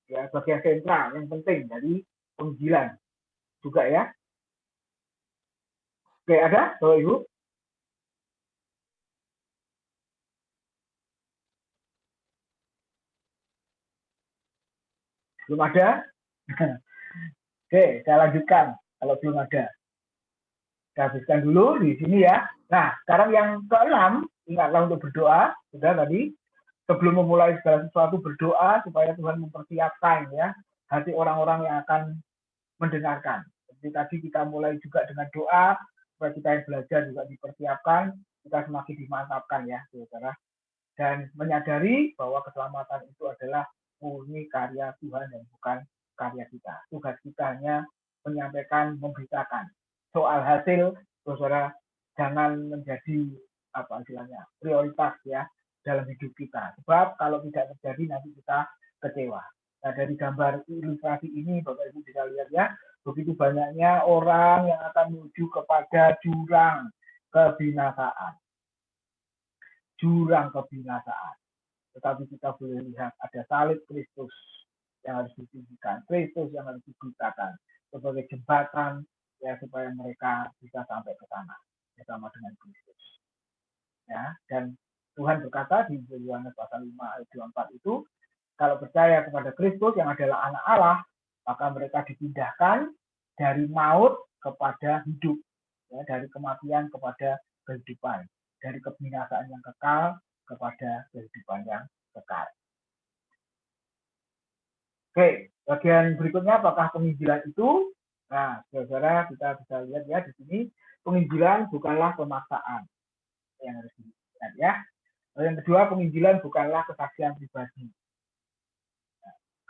[SPEAKER 2] ya bagian sentral yang penting dari penginjilan juga ya. Oke, ada Bapak Ibu? Belum ada? Oke, saya lanjutkan kalau belum ada. Saya habiskan dulu di sini ya. Nah, sekarang yang keenam, ingatlah untuk berdoa. Sudah tadi, sebelum memulai segala sesuatu berdoa supaya Tuhan mempersiapkan ya hati orang-orang yang akan mendengarkan. Seperti tadi kita mulai juga dengan doa, supaya kita yang belajar juga dipersiapkan, kita semakin dimantapkan ya, saudara. Dan menyadari bahwa keselamatan itu adalah murni karya Tuhan dan bukan karya kita. Tugas kita hanya menyampaikan, memberitakan. Soal hasil, saudara, jangan menjadi apa istilahnya prioritas ya dalam hidup kita. Sebab kalau tidak terjadi nanti kita kecewa. Nah, dari gambar ilustrasi ini Bapak Ibu bisa lihat ya, begitu banyaknya orang yang akan menuju kepada jurang kebinasaan. Jurang kebinasaan. Tetapi kita boleh lihat ada salib Kristus yang harus ditinggikan, Kristus yang harus diberitakan sebagai jembatan ya supaya mereka bisa sampai ke sana bersama dengan Kristus. Ya, dan Tuhan berkata di Yohanes pasal 5 ayat 24 itu, Kalau percaya kepada Kristus yang adalah anak Allah, maka mereka dipindahkan dari maut kepada hidup, ya, dari kematian kepada kehidupan, dari kebinasaan yang kekal kepada kehidupan yang kekal. Oke, bagian berikutnya apakah penginjilan itu? Nah, saudara kita bisa lihat ya di sini, penginjilan bukanlah pemaksaan yang harus dilihat ya. Yang kedua, penginjilan bukanlah kesaksian pribadi.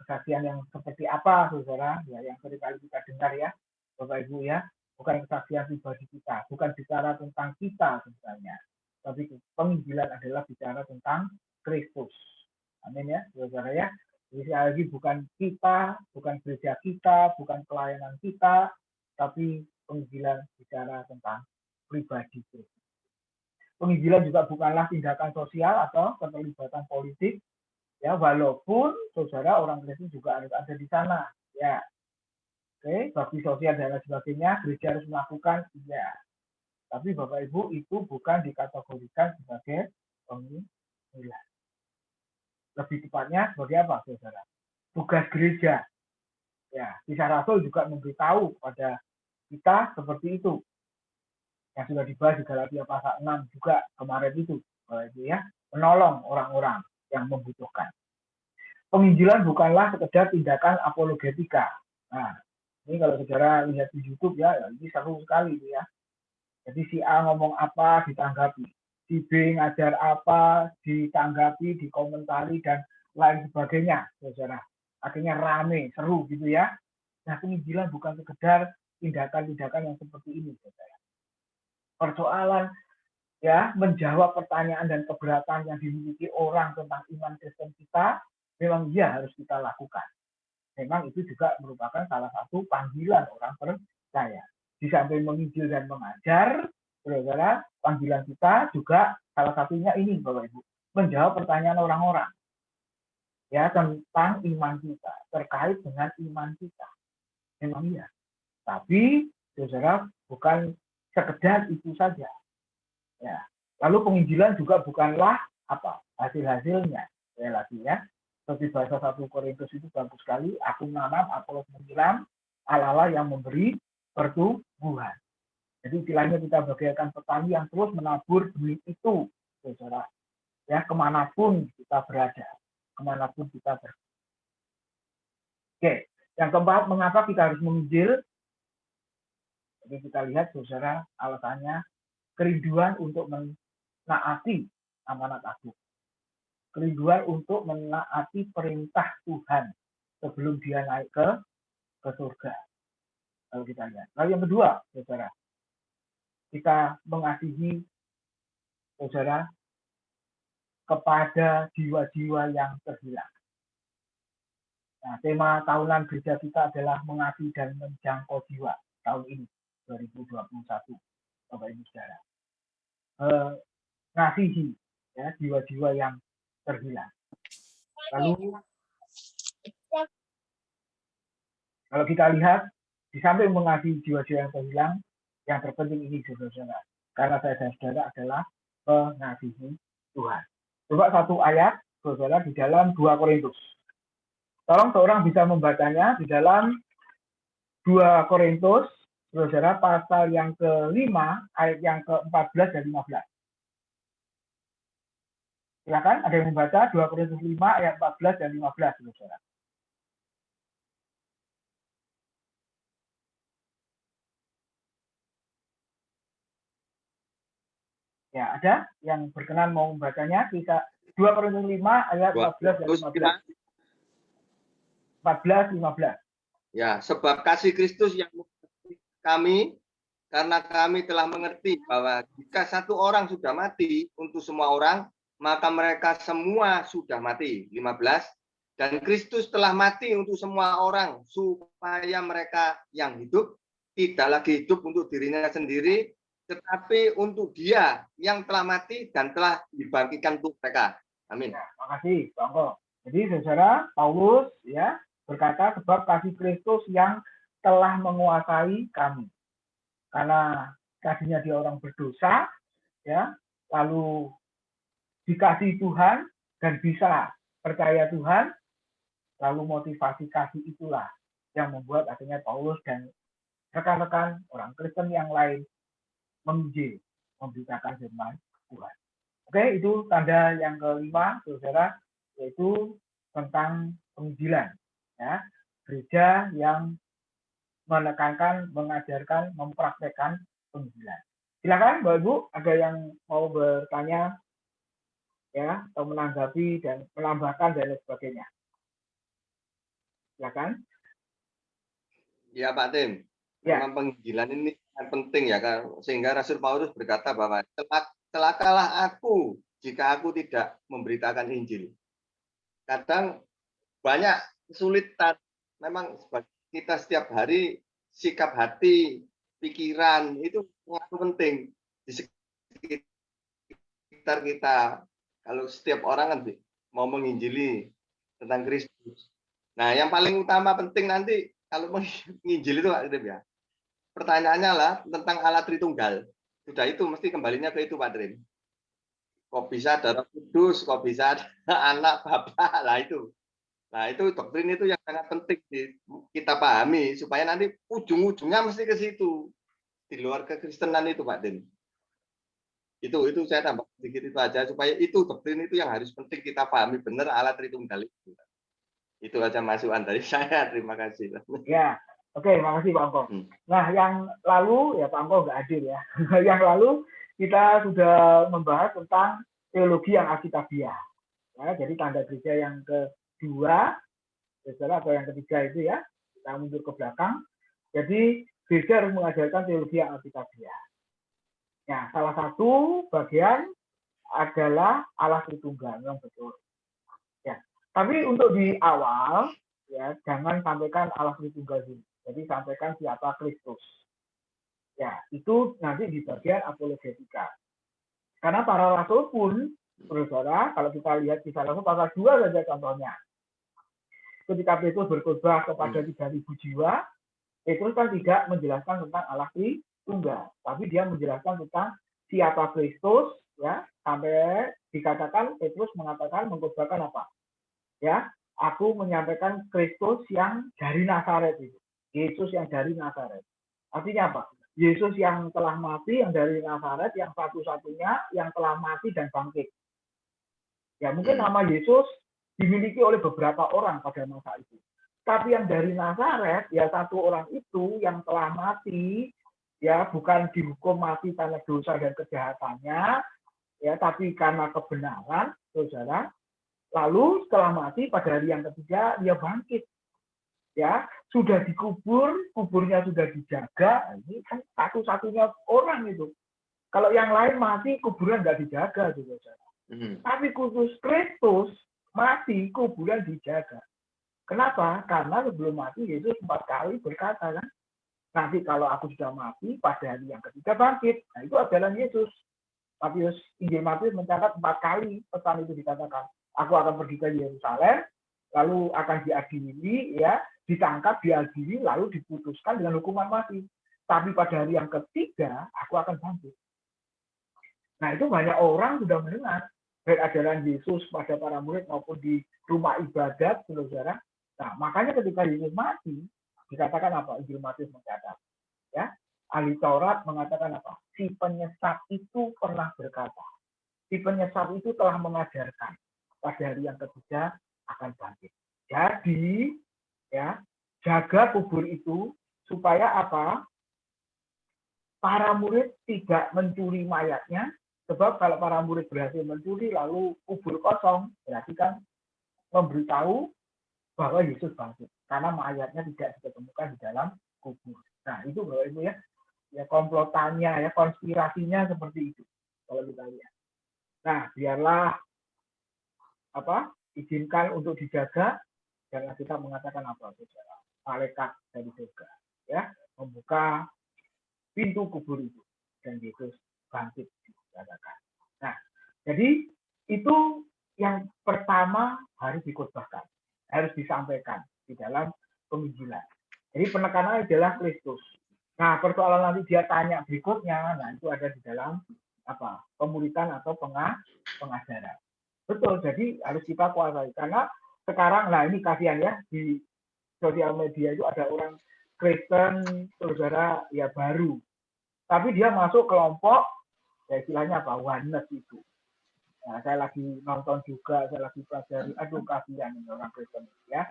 [SPEAKER 2] Kesaksian yang seperti apa, saudara? Ya, yang sering kali kita dengar ya, Bapak Ibu ya, bukan kesaksian pribadi kita, bukan bicara tentang kita sebenarnya, tapi penginjilan adalah bicara tentang Kristus. Amin ya, saudara ya. Jadi sekali lagi bukan kita, bukan gereja kita, bukan pelayanan kita, tapi penginjilan bicara tentang pribadi Kristus. Penginjilan juga bukanlah tindakan sosial atau keterlibatan politik, ya, walaupun saudara orang Kristen juga harus ada di sana, ya. Oke, bakti sosial dan lain sebagainya gereja harus melakukan, ya. Tapi Bapak Ibu itu bukan dikategorikan sebagai penginjilan. Lebih tepatnya sebagai apa, saudara? Tugas gereja. Ya, Kisah Rasul juga memberitahu pada kita seperti itu. Yang sudah dibahas di Galatia pasal 6 juga kemarin itu, ya, menolong orang-orang yang membutuhkan. Penginjilan bukanlah sekedar tindakan apologetika. Nah, ini kalau saudara lihat di YouTube ya, ini seru sekali ya. Jadi si A ngomong apa ditanggapi, si B ngajar apa ditanggapi, dikomentari dan lain sebagainya, saudara. Akhirnya rame, seru gitu ya. Nah, penginjilan bukan sekedar tindakan-tindakan yang seperti ini, saudara. Persoalan ya menjawab pertanyaan dan keberatan yang dimiliki orang tentang iman Kristen kita, memang iya harus kita lakukan. Memang itu juga merupakan salah satu panggilan orang percaya. Di samping menginjil dan mengajar, saudara, panggilan kita juga salah satunya ini, Bapak Ibu, menjawab pertanyaan orang-orang ya tentang iman kita, terkait dengan iman kita. Memang iya. Tapi, saudara, bukan sekedar itu saja. Ya. Lalu penginjilan juga bukanlah apa hasil-hasilnya. Ya lagi ya. Seperti bahasa 1 Korintus itu bagus sekali. Aku menanam, Apolos menyiram, Allah yang memberi pertumbuhan. Jadi istilahnya kita bagaikan petani yang terus menabur benih itu, saudara. Ya, kemanapun kita berada, kemanapun kita berada. Oke, yang keempat, mengapa kita harus menginjil? Jadi kita lihat, saudara, alasannya kerinduan untuk menaati amanat agung. Kerinduan untuk menaati perintah Tuhan sebelum dia naik ke surga. Kalau kita lihat. Lalu yang kedua, saudara, kita mengasihi saudara kepada jiwa-jiwa yang terhilang. Nah, tema tahunan gereja kita adalah mengasihi dan menjangkau jiwa tahun ini 2021, Bapak Ibu Saudara. Ngasihi ya jiwa-jiwa yang terhilang. Lalu kalau kita lihat di samping mengasihi jiwa-jiwa yang terhilang, yang terpenting ini saudara, karena saya dan saudara adalah mengasihi Tuhan. Coba satu ayat saudara di dalam 2 Korintus. Tolong seorang bisa membacanya di dalam 2 Korintus, saudara, pasal yang ke-5, ayat yang ke-14 dan 15. Silakan, ada yang membaca 2 Korintus 5, ayat 14 dan 15, saudara. Ya, ada yang berkenan mau membacanya? Bisa 2 Korintus 5, ayat 14 dan 15. 14-15.
[SPEAKER 1] Ya, sebab kasih Kristus yang mengerti kami, karena kami telah mengerti bahwa jika satu orang sudah mati untuk semua orang, maka mereka semua sudah mati. 15. Dan Kristus telah mati untuk semua orang, supaya mereka yang hidup tidak lagi hidup untuk dirinya sendiri, tetapi untuk Dia yang telah mati dan telah dibangkitkan untuk mereka. Amin.
[SPEAKER 2] Ya, makasih, Bang. Jadi saudara, Paulus ya berkata sebab kasih Kristus yang telah menguasai kami. Karena tadinya dia orang berdosa, ya, lalu dikasih Tuhan dan bisa percaya Tuhan, Lalu motivasi kasih itulah yang membuat akhirnya Paulus dan rekan-rekan orang Kristen yang lain menginjil, memberitakan firman Tuhan. Oke, itu tanda yang kelima, saudara, yaitu tentang penginjilan. Ya, gereja yang menekankan, mengajarkan, mempraktekkan penginjilan. Silakan, Bapak Ibu, ada yang mau bertanya, ya, atau menanggapi dan menambahkan dan lain sebagainya. Silakan.
[SPEAKER 1] Ya Pak Tim,
[SPEAKER 2] Ya.
[SPEAKER 1] memang penginjilan ini sangat penting ya kan, sehingga Rasul Paulus berkata bahwa celakalah aku jika aku tidak memberitakan Injil. Kadang banyak kesulitan, memang kita setiap hari sikap hati, pikiran itu sangat penting di sekitar kita. Kalau setiap orang kan mau menginjili tentang Kristus. Nah, yang paling utama penting nanti kalau menginjil itu Pak Trim ya. Pertanyaannya lah tentang Allah Tritunggal. Sudah itu mesti kembalinya ke itu Pak Trim. Kok bisa ada Roh Kudus, kok bisa ada anak Bapak, lah itu. Nah, itu doktrin itu yang sangat penting kita pahami supaya nanti ujung-ujungnya mesti ke situ. Di luar kekristenan itu Pak Din. Itu saya tambah sedikit itu aja supaya itu doktrin itu yang harus penting kita pahami benar Allah Tritunggal itu. Itu aja masukan dari saya. Terima kasih.
[SPEAKER 2] Ya, oke, makasih Pak Angko. Nah, yang lalu ya Pak Angko nggak hadir ya. Yang lalu kita sudah membahas tentang teologi yang alkitabiah. Ya, jadi tanda gereja yang kedua, atau yang ketiga itu ya, kita mundur ke belakang. Jadi gereja harus mengajarkan teologi yang alkitabiah. Ya, salah satu bagian adalah Allah Tritunggal yang betul. Ya, tapi untuk di awal ya jangan sampaikan Allah Tritunggal dulu. Jadi sampaikan siapa Kristus. Ya, itu nanti di bagian apologetika. Karena para rasul pun, saudara, kalau kita lihat kisah Rasul pasal 2 saja contohnya. Ketika Petrus berkhotbah kepada 3.000 jiwa, Petrus kan tidak menjelaskan tentang Allah Tritunggal, tapi dia menjelaskan tentang siapa Kristus, ya, sampai dikatakan Petrus mengatakan mengkhotbahkan apa? Ya, aku menyampaikan Kristus yang dari Nazaret itu. Yesus yang dari Nazaret. Artinya apa? Yesus yang telah mati, yang dari Nazaret, yang satu-satunya yang telah mati dan bangkit. Ya, mungkin nama Yesus dimiliki oleh beberapa orang pada masa itu. Tapi yang dari Nazaret, ya satu orang itu yang telah mati, ya bukan dihukum mati karena dosa dan kejahatannya, ya tapi karena kebenaran, saudara. Lalu setelah mati pada hari yang ketiga dia bangkit, ya sudah dikubur, kuburnya sudah dijaga. Ini kan satu-satunya orang itu. Kalau yang lain mati, kuburan nggak dijaga, saudara. Tapi khusus Kristus mati, kuburan dijaga. Kenapa? Karena sebelum mati Yesus 4 kali berkata kan, nanti kalau aku sudah mati pada hari yang ketiga bangkit. Nah itu adalah Yesus. Injil Matius mencatat 4 kali pesan itu dikatakan. Aku akan pergi ke Yerusalem, lalu akan diadili, ya, ditangkap, diadili, lalu diputuskan dengan hukuman mati. Tapi pada hari yang ketiga, aku akan bangkit. Nah itu banyak orang sudah mendengar baik ajaran Yesus pada para murid maupun di rumah ibadat, saudara. Nah, makanya ketika Yesus mati, dikatakan apa? Injil Matius mencatat. Ya, ahli Taurat mengatakan apa? Si penyesat itu pernah berkata. Si penyesat itu telah mengajarkan pada hari yang ketiga akan bangkit. Jadi, ya, jaga kubur itu supaya apa? Para murid tidak mencuri mayatnya, sebab kalau para murid berhasil mencuri lalu kubur kosong, berarti kan memberitahu bahwa Yesus bangkit karena mayatnya tidak ditemukan di dalam kubur. Nah itu Bapak Ibu ya, komplotannya, ya konspirasinya seperti itu kalau kita lihat. Nah biarlah apa izinkan untuk dijaga, jangan kita mengatakan apa saudara, malaikat dari surga ya membuka pintu kubur itu dan Yesus bangkit dikatakan. Nah jadi itu yang pertama harus dikhotbahkan, harus disampaikan di dalam penginjilan. Jadi penekanannya adalah Kristus. Nah, persoalan nanti dia tanya berikutnya, nah itu ada di dalam apa? Pemuritan atau pengajaran. Betul, jadi harus kita kuasai karena sekarang, nah ini kasihan ya, di sosial media itu ada orang Kristen, saudara, ya baru. Tapi dia masuk kelompok, ya istilahnya apa, oneness itu. Nah, saya lagi nonton juga, saya lagi pelajari, aduh kasihan ini orang Kristen ya.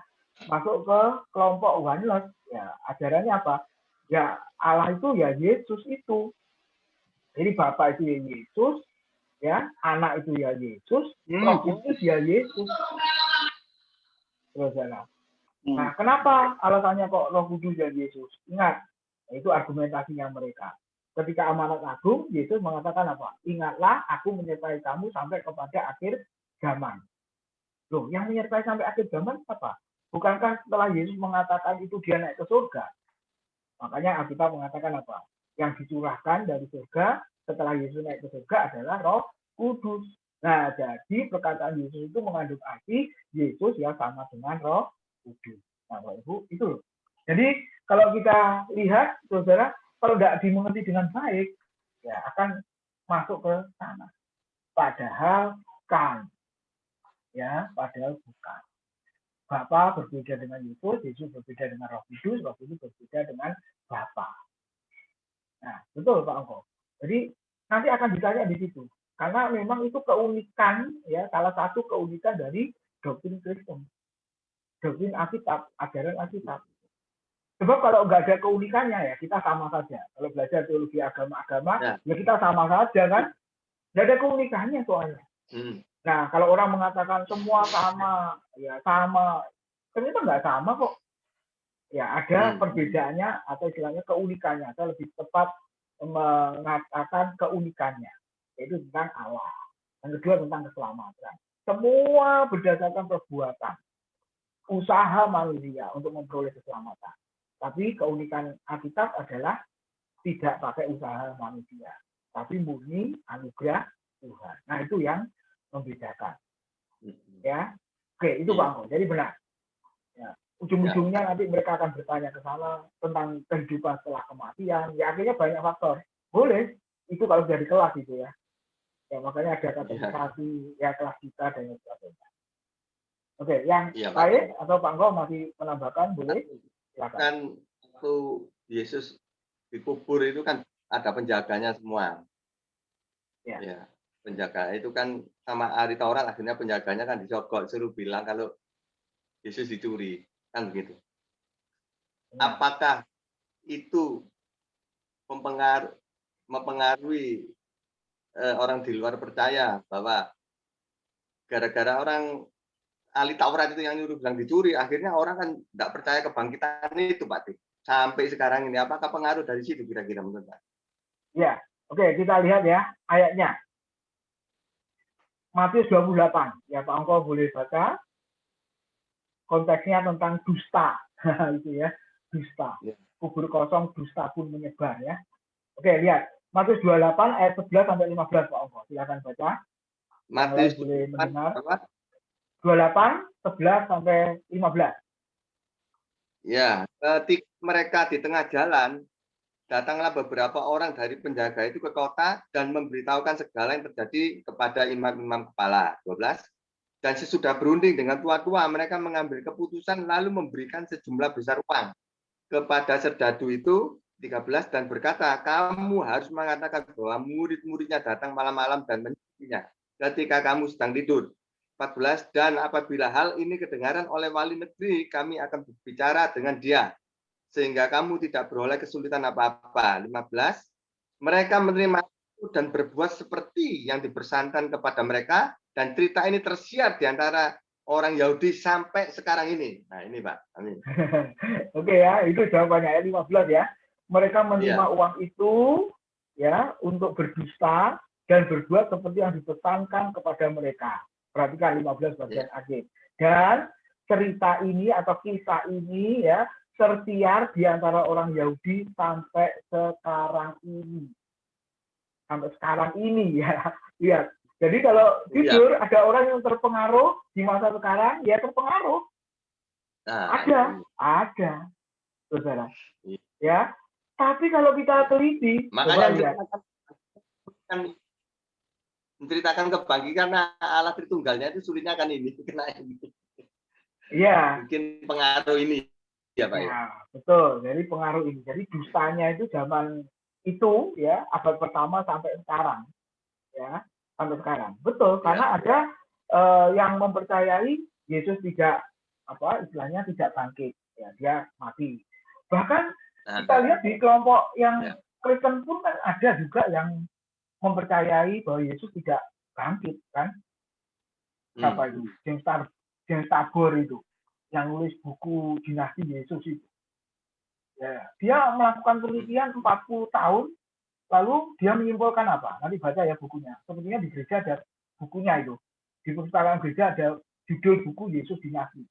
[SPEAKER 2] Masuk ke kelompok oneness, ya ajarannya apa? Ya Allah itu ya Yesus itu. Jadi Bapak itu ya Yesus, ya anak itu ya Yesus, Roh Kudus ya Yesus. Terus ya. Nah, kenapa alasannya kok Roh Kudus dan Yesus? Ingat, itu argumentasinya mereka. Ketika amanat agung, Yesus mengatakan apa? Ingatlah, aku menyertai kamu sampai kepada akhir zaman. Loh, yang menyertai sampai akhir zaman apa? Bukankah setelah Yesus mengatakan itu dia naik ke surga? Makanya Alkitab mengatakan apa? Yang dicurahkan dari surga setelah Yesus naik ke surga adalah Roh Kudus. Nah, jadi perkataan Yesus itu mengandung arti Yesus ya sama dengan Roh Kudus. Nah, Bapak Ibu, itu loh. Jadi, kalau kita lihat, saudara, kalau tidak dimengerti dengan baik, ya akan masuk ke sana. Padahal kan, ya, padahal bukan. Bapa berbeda dengan Yesus, Yesus berbeda dengan Roh Kudus, Roh Kudus berbeda dengan Bapa. Nah, betul Pak Angko. Jadi nanti akan ditanya di situ. Karena memang itu keunikan, ya, salah satu keunikan dari doktrin Kristen. Doktrin Alkitab, ajaran Alkitab. Sebab kalau nggak ada keunikannya ya kita sama saja. Kalau belajar teologi agama-agama ya kita sama saja kan. Nggak ada keunikannya soalnya. Nah kalau orang mengatakan semua sama, ya sama. Ternyata nggak sama kok. Ya ada perbedaannya atau istilahnya keunikannya. Atau lebih tepat mengatakan keunikannya. Yaitu tentang Allah. Yang kedua tentang keselamatan. Semua berdasarkan perbuatan. Usaha manusia untuk memperoleh keselamatan. Tapi keunikan Alkitab adalah tidak pakai usaha manusia, tapi murni anugerah Tuhan. Nah itu yang membedakan. Ya, oke itu Pak Angko. Jadi benar. Ya. Ujung-ujungnya nanti mereka akan bertanya ke sana tentang kehidupan setelah kematian. Ya akhirnya banyak faktor. Boleh itu kalau jadi kelas gitu ya. Ya makanya ada kategorisasi ya kelas kita dan sebagainya. Oke, yang lain atau Pak Angko masih menambahkan boleh?
[SPEAKER 1] Kan waktu Yesus dikubur itu kan ada penjaganya semua. Ya, penjaga itu kan sama ahli Taurat akhirnya penjaganya kan disogok suruh bilang kalau Yesus dicuri kan begitu. Apakah itu mempengaruhi orang di luar percaya bahwa gara-gara orang ahli Taurat itu yang nyuruh bilang dicuri, akhirnya orang kan tidak percaya kebangkitan itu, Pak Tik. Sampai sekarang ini, apakah pengaruh dari situ kira-kira menurut Pak?
[SPEAKER 2] Ya, oke kita lihat ya ayatnya. Matius 28, ya Pak Angko boleh baca. Konteksnya tentang dusta, itu ya, dusta. Kubur kosong, dusta pun menyebar ya. Oke lihat, Matius 28 ayat 11 sampai 15 Pak Angko, silakan baca.
[SPEAKER 1] Matius
[SPEAKER 2] boleh mendengar. 28, 11 sampai 15.
[SPEAKER 1] Ya, ketika mereka di tengah jalan, datanglah beberapa orang dari penjaga itu ke kota dan memberitahukan segala yang terjadi kepada imam-imam kepala. 12. Dan sesudah berunding dengan tua-tua, mereka mengambil keputusan lalu memberikan sejumlah besar uang kepada serdadu itu, 13, dan berkata, kamu harus mengatakan bahwa murid-muridnya datang malam-malam dan menyuruhnya ketika kamu sedang tidur. 14, dan apabila hal ini kedengaran oleh wali negeri, kami akan berbicara dengan dia, sehingga kamu tidak beroleh kesulitan apa-apa. 15, mereka menerima itu dan berbuat seperti yang dipesankan kepada mereka, dan cerita ini tersiar di antara orang Yahudi sampai sekarang ini. Nah ini Pak. Amin.
[SPEAKER 2] Oke ya, itu jawabannya ayat 15 ya. Mereka menerima uang itu ya untuk berdusta dan berbuat seperti yang dipesankan kepada mereka. Perhatikan 15 bagian akhir. Dan cerita ini atau kisah ini ya tersiar di antara orang Yahudi sampai sekarang ini. Sampai sekarang ini ya. Lihat. Jadi kalau jujur ada orang yang terpengaruh di masa sekarang, ya terpengaruh. Ada, saudara. Ya. Tapi kalau kita teliti,
[SPEAKER 1] makanya menceritakan kebangkitan Allah Tritunggalnya itu sulitnya kan ini.
[SPEAKER 2] Iya.
[SPEAKER 1] Mungkin pengaruh ini ya Pak ya.
[SPEAKER 2] Ya, betul. Jadi pengaruh ini. Jadi dustanya itu zaman itu ya, abad pertama sampai sekarang ya, sampai sekarang. Betul, karena ada yang mempercayai Yesus tidak apa istilahnya tidak bangkit, ya dia mati. Bahkan kita lihat di kelompok yang Kristen pun kan ada juga yang mempercayai bahwa Yesus tidak bangkit kan. Siapa itu? James Tabor itu yang nulis buku Dinasti Yesus itu. Ya, dia melakukan penelitian 40 tahun, lalu dia menyimpulkan apa? Nanti baca ya bukunya. Sepertinya di gereja ada bukunya itu. Di perpustakaan gereja ada judul buku Yesus Dinasti.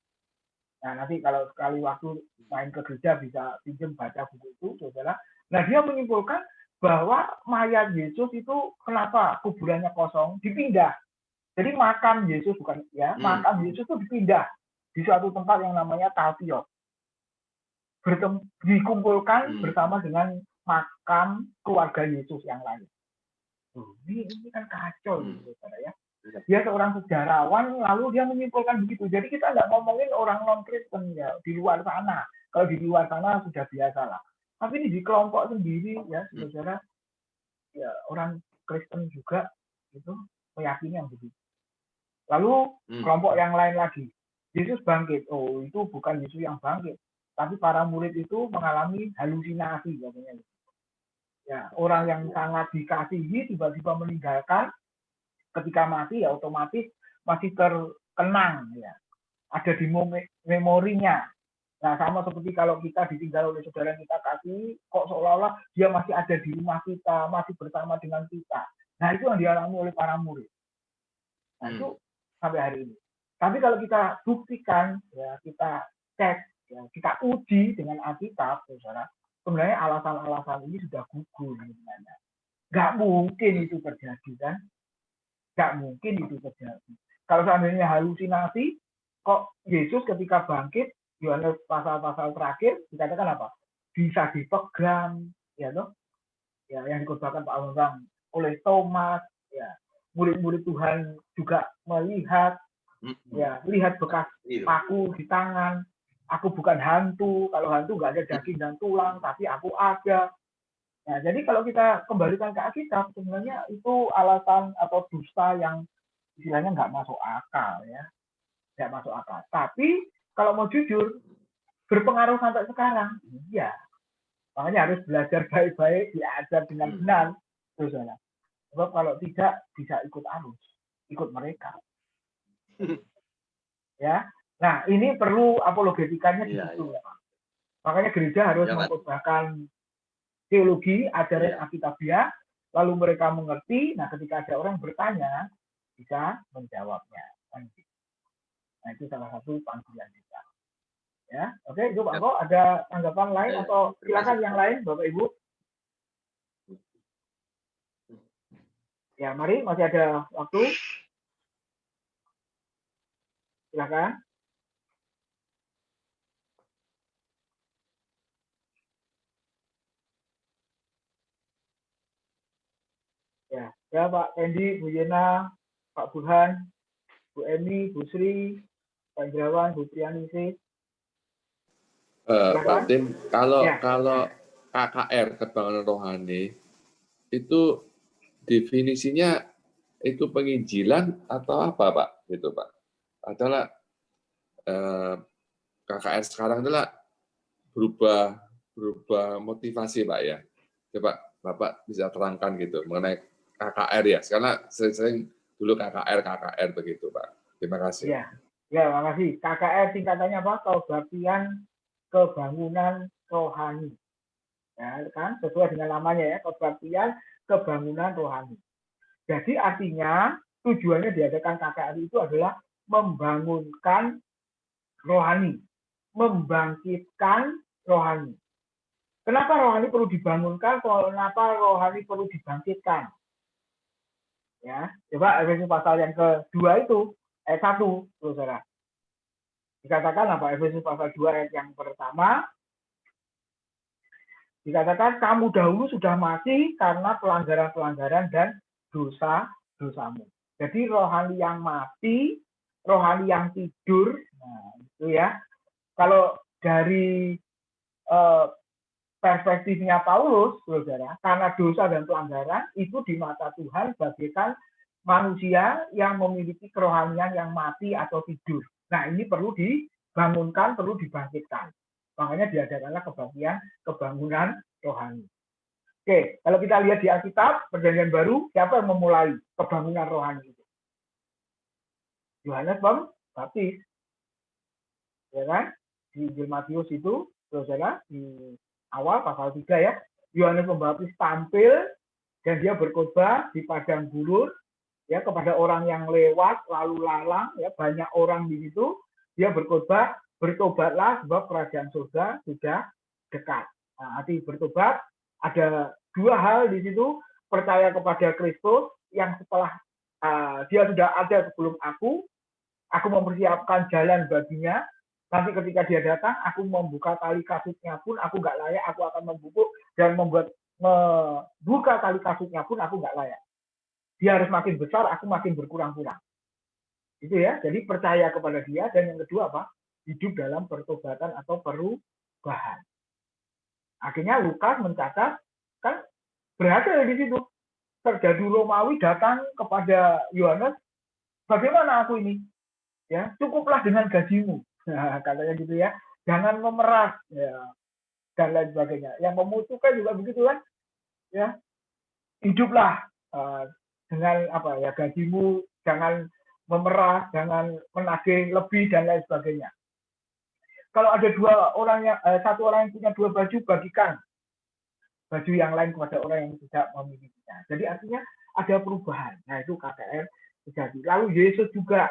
[SPEAKER 2] Nah, nanti kalau sekali waktu main ke gereja bisa pinjam baca buku itu, saudara. Nah, dia menyimpulkan bahwa mayat Yesus itu kenapa kuburannya kosong, dipindah. Jadi makam Yesus bukan ya, makam Yesus itu dipindah di suatu tempat yang namanya Talpiot. Dikumpulkan bersama dengan makam keluarga Yesus yang lain. Ini kan kacau, saudara ya. Dia seorang sejarawan, lalu dia menyimpulkan begitu. Jadi kita nggak ngomongin orang non-Kristen ya di luar sana. Kalau di luar sana sudah biasa lah. Tapi ini di kelompok sendiri ya, saudara, ya orang Kristen juga itu meyakini yang begitu. Lalu kelompok yang lain lagi, Yesus bangkit. Oh, itu bukan Yesus yang bangkit. Tapi para murid itu mengalami halusinasi katanya. Ya, orang yang sangat dikasihi tiba-tiba meninggalkan, ketika mati ya otomatis masih terkenang ya. Ada di memorinya. Nah, sama seperti kalau kita ditinggal oleh saudara yang kita kasih, kok seolah-olah dia masih ada di rumah kita, masih bersama dengan kita. Nah, itu yang dialami oleh para murid. Nah, itu sampai hari ini. Tapi kalau kita buktikan, ya kita cek, ya, kita uji dengan Alkitab, saudara, sebenarnya alasan-alasan ini sudah gugur sebenarnya. Nggak mungkin itu terjadi kan? Nggak mungkin itu terjadi. Kalau seandainya halusinasi, kok Yesus ketika bangkit, Yohanes pasal-pasal terakhir dikatakan apa? Bisa dipegang, ya toh? Ya, yang dikatakan Pak Bambang oleh Thomas, ya murid-murid Tuhan juga melihat, ya lihat bekas paku di tangan. Aku bukan hantu, kalau hantu nggak ada daging dan tulang, tapi aku ada. Nah, jadi kalau kita kembalikan ke Alkitab, sebenarnya itu alasan atau dusta yang istilahnya nggak masuk akal ya, nggak masuk akal. Tapi kalau mau jujur, berpengaruh sampai sekarang, iya. Makanya harus belajar baik-baik, diajar dengan benar, saudara. Sebab kalau tidak bisa ikut arus, ikut mereka. Ya, nah ini perlu apologetikanya di situ, ya. Makanya gereja harus mengkhotbahkan teologi, ajaran Alkitabiah, lalu mereka mengerti. Nah, ketika ada orang bertanya, bisa menjawabnya. Nah, itu salah satu panggilan kita. Ya, oke, itu Pak Ko, ada tanggapan lain atau silakan yang lain, Bapak Ibu. Ya, mari, masih ada waktu. Silakan. Ya Pak Fendi, Bu Yena, Pak Burhan, Bu Emi, Bu Sri, Pak Indrawan, Bu Trianisi.
[SPEAKER 3] Pak Tim, kalau KKR Kebangunan Rohani itu definisinya itu penginjilan atau apa Pak? Gitu Pak. Adalah KKR sekarang adalah berubah motivasi Pak ya. Coba Bapak bisa terangkan gitu mengenai KKR ya. Karena sering dulu KKR begitu Pak. Terima kasih.
[SPEAKER 2] Ya, terima kasih. KKR singkatannya apa? Kebaktian Kebangunan Rohani. Ya, kan sesuai dengan namanya ya, kebaktian kebangunan rohani. Jadi artinya tujuannya diadakan KKR itu adalah membangunkan rohani, membangkitkan rohani. Kenapa rohani perlu dibangunkan? Kenapa rohani perlu dibangkitkan? Ya, coba Efesus pasal yang kedua itu ayat 1, saudara. Dikatakan apa? Efesus pasal 2 ayat yang pertama. Dikatakan kamu dahulu sudah mati karena pelanggaran-pelanggaran dan dosa-dosamu. Jadi rohani yang mati, rohani yang tidur, nah, Itu ya. Kalau dari perspektifnya Paulus, saudara, karena dosa dan pelanggaran itu di mata Tuhan bagaikan manusia yang memiliki kerohanian yang mati atau tidur. Nah, ini perlu dibangunkan, perlu dibangkitkan. Makanya diadakanlah kebangunan rohani. Oke, kalau kita lihat di Alkitab, Perjanjian Baru, siapa yang memulai kebangunan rohani itu? Yohanes Pembaptis. Ya kan? Di Injil Matius itu, saudara, di awal pasal 3 ya, Yohanes Pembaptis tampil dan dia berkhotbah di padang gurun ya kepada orang yang lewat lalu lalang ya, banyak orang di situ, dia berkhotbah, bertobatlah sebab kerajaan surga sudah dekat. Nah, arti bertobat ada dua hal di situ, percaya kepada Kristus yang setelah dia sudah ada sebelum aku mempersiapkan jalan baginya. Nanti ketika dia datang, aku membuka tali kasutnya pun aku nggak layak, aku akan membungkuk dan membuka tali kasutnya pun aku nggak layak. Dia harus makin besar, aku makin berkurang-kurang. Itu ya, jadi percaya kepada dia. Dan yang kedua apa? Hidup dalam pertobatan atau perubahan. Akhirnya Lukas mencatat, kan berhasil di situ. Serdadu Romawi datang kepada Yohanes, bagaimana aku ini? Ya, cukuplah dengan gajimu. Nah, katanya gitu ya, jangan memeras ya, dan lain sebagainya. Yang membutuhkan juga begitu kan, ya hiduplah dengan apa ya gajimu, jangan memeras, jangan menagih lebih dan lain sebagainya. Kalau ada satu orang yang punya dua baju, bagikan baju yang lain kepada orang yang tidak memilikinya. Jadi artinya ada perubahan. Nah itu KKR terjadi. Lalu Yesus juga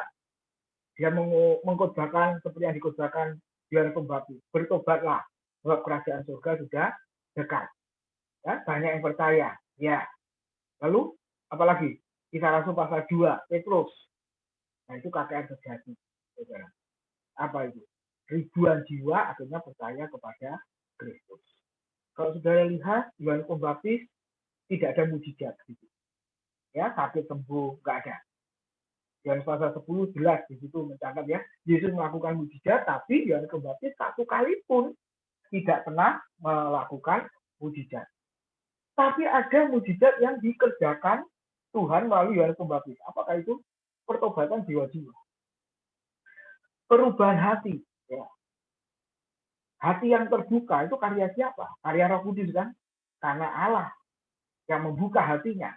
[SPEAKER 2] dia mengkhotbahkan seperti yang dikhotbahkan Yohanes Pembaptis, bertobatlah sebab kerajaan surga sudah dekat. Ya, banyak yang percaya. Ya. Lalu apalagi Kisah Rasul pasal 2 Petrus. Nah itu KKR terjadi. Apa itu? Ribuan jiwa akhirnya percaya kepada Kristus. Kalau saudara lihat Yohanes Pembaptis tidak ada mujizat gitu. Ya, sakit sembuh nggak ada. Yohanes pasal 10 jelas di situ mencatat ya, Yesus melakukan mujizat, tapi Yohanes Pembaptis satu kali pun tidak pernah melakukan mujizat. Tapi ada mujizat yang dikerjakan Tuhan melalui Yohanes Pembaptis. Apakah itu? Pertobatan jiwa-jiwa. Perubahan hati. Ya. Hati yang terbuka itu karya siapa? Karya Roh Kudus kan? Karena Allah yang membuka hatinya.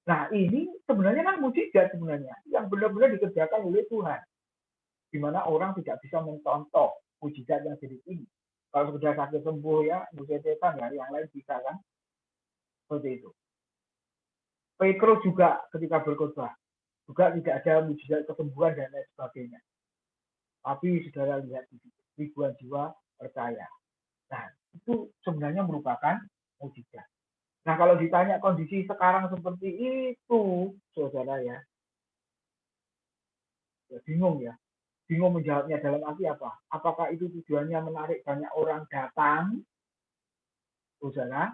[SPEAKER 2] Nah ini sebenarnya kan mujizat sebenarnya yang benar-benar dikerjakan oleh Tuhan, di mana orang tidak bisa mencontoh mujizat yang jadi ini. Kalau sudah sakit sembuh ya, mujizatan ya, yang lain bisa kan, seperti itu. Petrus juga ketika berkhotbah juga tidak ada mujizat kesembuhan dan lain sebagainya. Tapi saudara lihat ribuan jiwa percaya. Nah itu sebenarnya merupakan mujizat. Nah, kalau ditanya kondisi sekarang seperti itu, saudara ya bingung ya. Bingung menjawabnya dalam arti apa? Apakah itu tujuannya menarik banyak orang datang, saudara?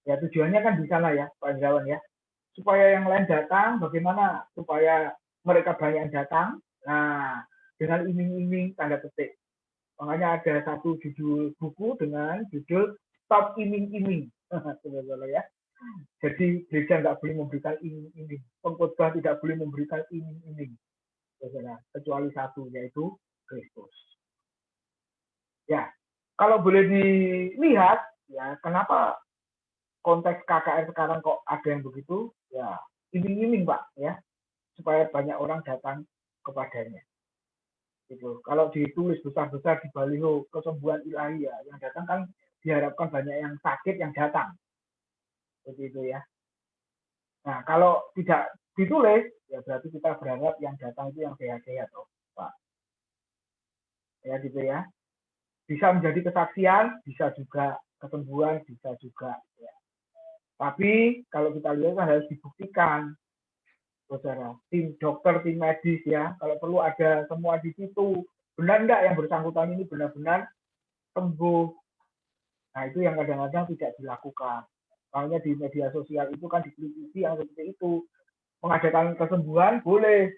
[SPEAKER 2] Ya tujuannya kan di sana ya, Pak Indrawan ya. Supaya yang lain datang, bagaimana supaya mereka banyak yang datang? Nah, dengan iming-iming tanda petik. Makanya ada satu judul buku dengan judul Stop Iming-iming, saudara ya. Jadi gereja nggak boleh memberikan iming-iming, pengkhotbah tidak boleh memberikan iming-iming, kecuali satu yaitu Kristus. Ya, kalau boleh dilihat, ya kenapa konteks KKR sekarang kok ada yang begitu? Ya, iming-iming Pak, ya, supaya banyak orang datang kepadanya. Gitu. Kalau ditulis besar-besar di baliho kesembuhan ilahi ya, yang datang kan diharapkan banyak yang sakit yang datang. Seperti itu ya. Nah, kalau tidak ditulis, ya berarti kita berharap yang datang itu yang sehat-sehat, Pak. Ya gitu ya. Bisa menjadi kesaksian, bisa juga kesembuhan, bisa juga. Ya. Tapi kalau kita lihat kan harus dibuktikan, saudara. Tim dokter, tim medis ya, kalau perlu ada semua di situ. Benar enggak yang bersangkutan ini benar-benar sembuh? Nah itu yang kadang-kadang tidak dilakukan. Makanya di media sosial itu kan dikritisi yang seperti itu. Mengadakan kesembuhan boleh,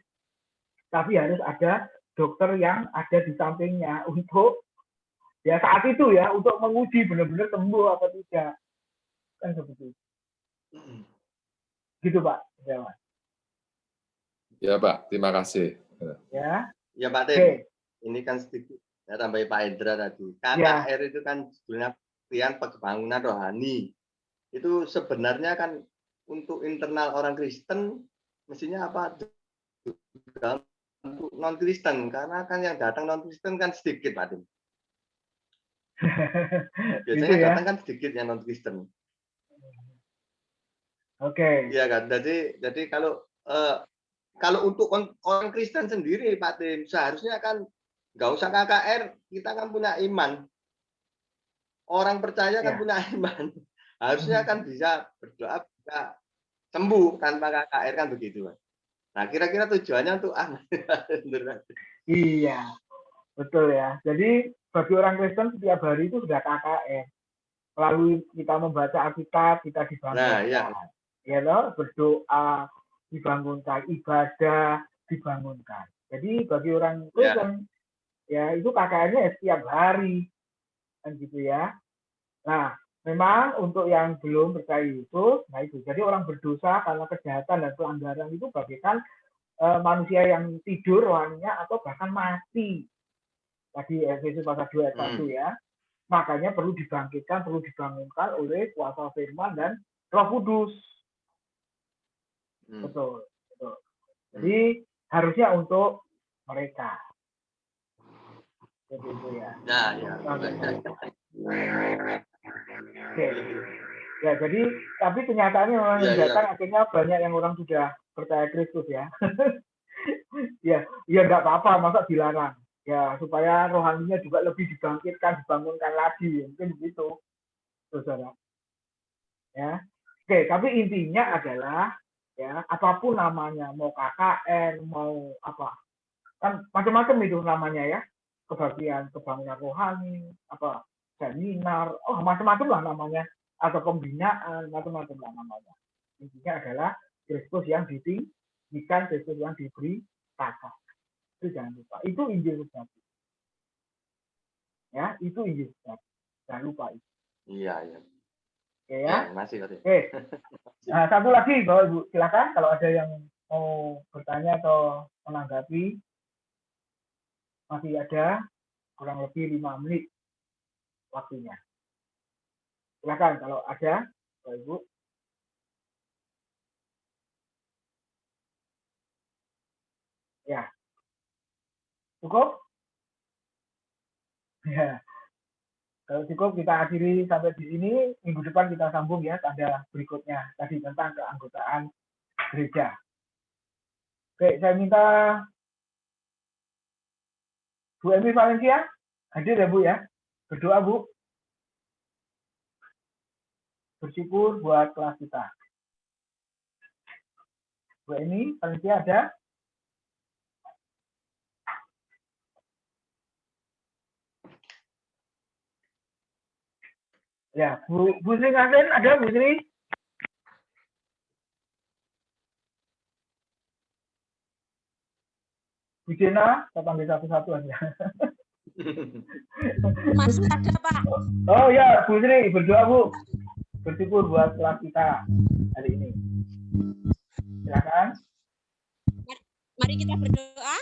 [SPEAKER 2] tapi harus ada dokter yang ada di sampingnya untuk ya saat itu ya untuk menguji benar-benar sembuh apa tidak, kan seperti itu. Gitu Pak.
[SPEAKER 3] Ya Pak, terima kasih.
[SPEAKER 2] Ya.
[SPEAKER 1] Ya Pak Tim, ini kan sedikit ya, tambahin Pak Hendra tadi. KKR itu kan sebenarnya pengertian pembangunan rohani. Itu sebenarnya kan untuk internal orang Kristen mestinya apa? Untuk non Kristen, karena kan yang datang non Kristen kan sedikit Pak Tim. Biasanya
[SPEAKER 2] gitu ya?
[SPEAKER 1] datang kan sedikit yang non Kristen.
[SPEAKER 2] Oke.
[SPEAKER 1] Iya kan. Jadi kalau untuk orang Kristen sendiri Pak Tim, seharusnya kan nggak usah KKR, kita kan punya iman. Orang percaya kan punya iman. Harusnya kan bisa berdoa, bisa sembuh tanpa KKR kan begitu. Nah, kira-kira tujuannya untuk apa?
[SPEAKER 2] Iya, betul ya. Jadi bagi orang Kristen setiap hari itu sudah KKR. Lalu kita membaca Alkitab, kita dibangunkan.
[SPEAKER 1] Nah,
[SPEAKER 2] ya loh, berdoa dibangunkan, ibadah dibangunkan. Jadi bagi orang Kristen ya itu KKR-nya setiap hari kan gitu ya. Nah, memang untuk yang belum percaya Yesus, nah itu. Jadi orang berdosa karena kejahatan dan pelanggaran itu bagaikan manusia yang tidur rohaninya atau bahkan mati. Tadi Efesus pasal 2 ayat 1 ya. Makanya perlu dibangkitkan, perlu dibangunkan oleh kuasa firman dan Roh Kudus. Betul. Jadi harusnya untuk mereka. Jadi itu ya. Oke. Ya, jadi tapi kenyataannya memang yang datang akhirnya banyak yang orang sudah percaya Kristus ya. ya nggak apa-apa, masa dilarang. Ya, supaya rohaninya juga lebih dibangkitkan, dibangunkan lagi, mungkin begitu, saudara. Ya, oke. Tapi intinya adalah ya apapun namanya, mau KKN, mau apa, kan macam-macam itu namanya ya, kebagian kebangunan rohani, apa seminar, macam-macam lah namanya, atau pembinaan, macam-macam lah namanya. Intinya adalah Kristus yang ditinggikan, Kristus yang diberi tata. Itu jangan lupa. Itu Injil sejati. Ya, itu Injil sejati. Jangan lupa itu.
[SPEAKER 1] Iya.
[SPEAKER 2] Oke ya.
[SPEAKER 1] Masih.
[SPEAKER 2] Oke. Nah, satu lagi, Bapak Ibu, silakan kalau ada yang mau bertanya atau menanggapi, masih ada kurang lebih 5 menit waktunya. Silakan kalau ada, Bapak Ibu. Ya. Cukup? Ya. Kalau cukup kita akhiri sampai di sini. Minggu depan kita sambung ya tanda berikutnya tadi tentang keanggotaan gereja. Oke, saya minta Bu Emi Valencia hadir ya Bu ya. Berdoa Bu. Bersyukur buat kelas kita. Bu Emi Valencia ada? Ya, Bu Sri Ngasen ada Bu Sri? Bu Jena, saya panggil satu-satu aja.
[SPEAKER 4] Masih ada Pak.
[SPEAKER 2] Oh ya, Bu Sri berdoa Bu. Bersyukur buat kelas kita hari ini. Silakan.
[SPEAKER 4] Mari kita berdoa.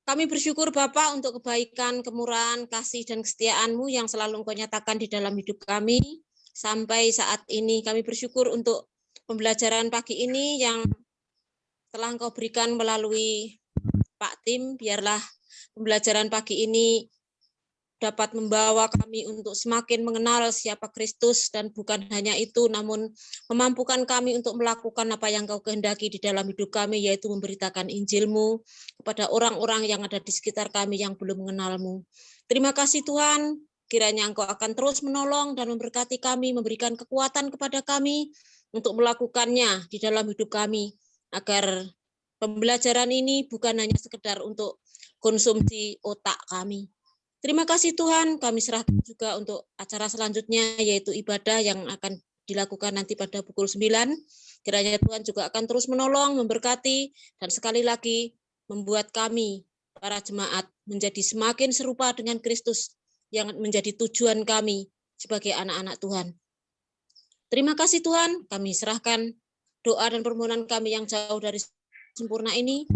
[SPEAKER 4] Kami bersyukur Bapak untuk kebaikan, kemurahan, kasih, dan kesetiaan-Mu yang selalu Engkau nyatakan di dalam hidup kami. Sampai saat ini kami bersyukur untuk pembelajaran pagi ini yang telah Engkau berikan melalui Pak Tim. Biarlah pembelajaran pagi ini dapat membawa kami untuk semakin mengenal siapa Kristus, dan bukan hanya itu, namun memampukan kami untuk melakukan apa yang Kau kehendaki di dalam hidup kami, yaitu memberitakan Injil-Mu kepada orang-orang yang ada di sekitar kami yang belum mengenal-Mu. Terima kasih Tuhan, kiranya Engkau akan terus menolong dan memberkati kami, memberikan kekuatan kepada kami untuk melakukannya di dalam hidup kami, agar pembelajaran ini bukan hanya sekedar untuk konsumsi otak kami. Terima kasih Tuhan, kami serahkan juga untuk acara selanjutnya, yaitu ibadah yang akan dilakukan nanti pada pukul 9. Kiranya Tuhan juga akan terus menolong, memberkati, dan sekali lagi membuat kami, para jemaat, menjadi semakin serupa dengan Kristus yang menjadi tujuan kami sebagai anak-anak Tuhan. Terima kasih Tuhan, kami serahkan doa dan permohonan kami yang jauh dari sempurna ini.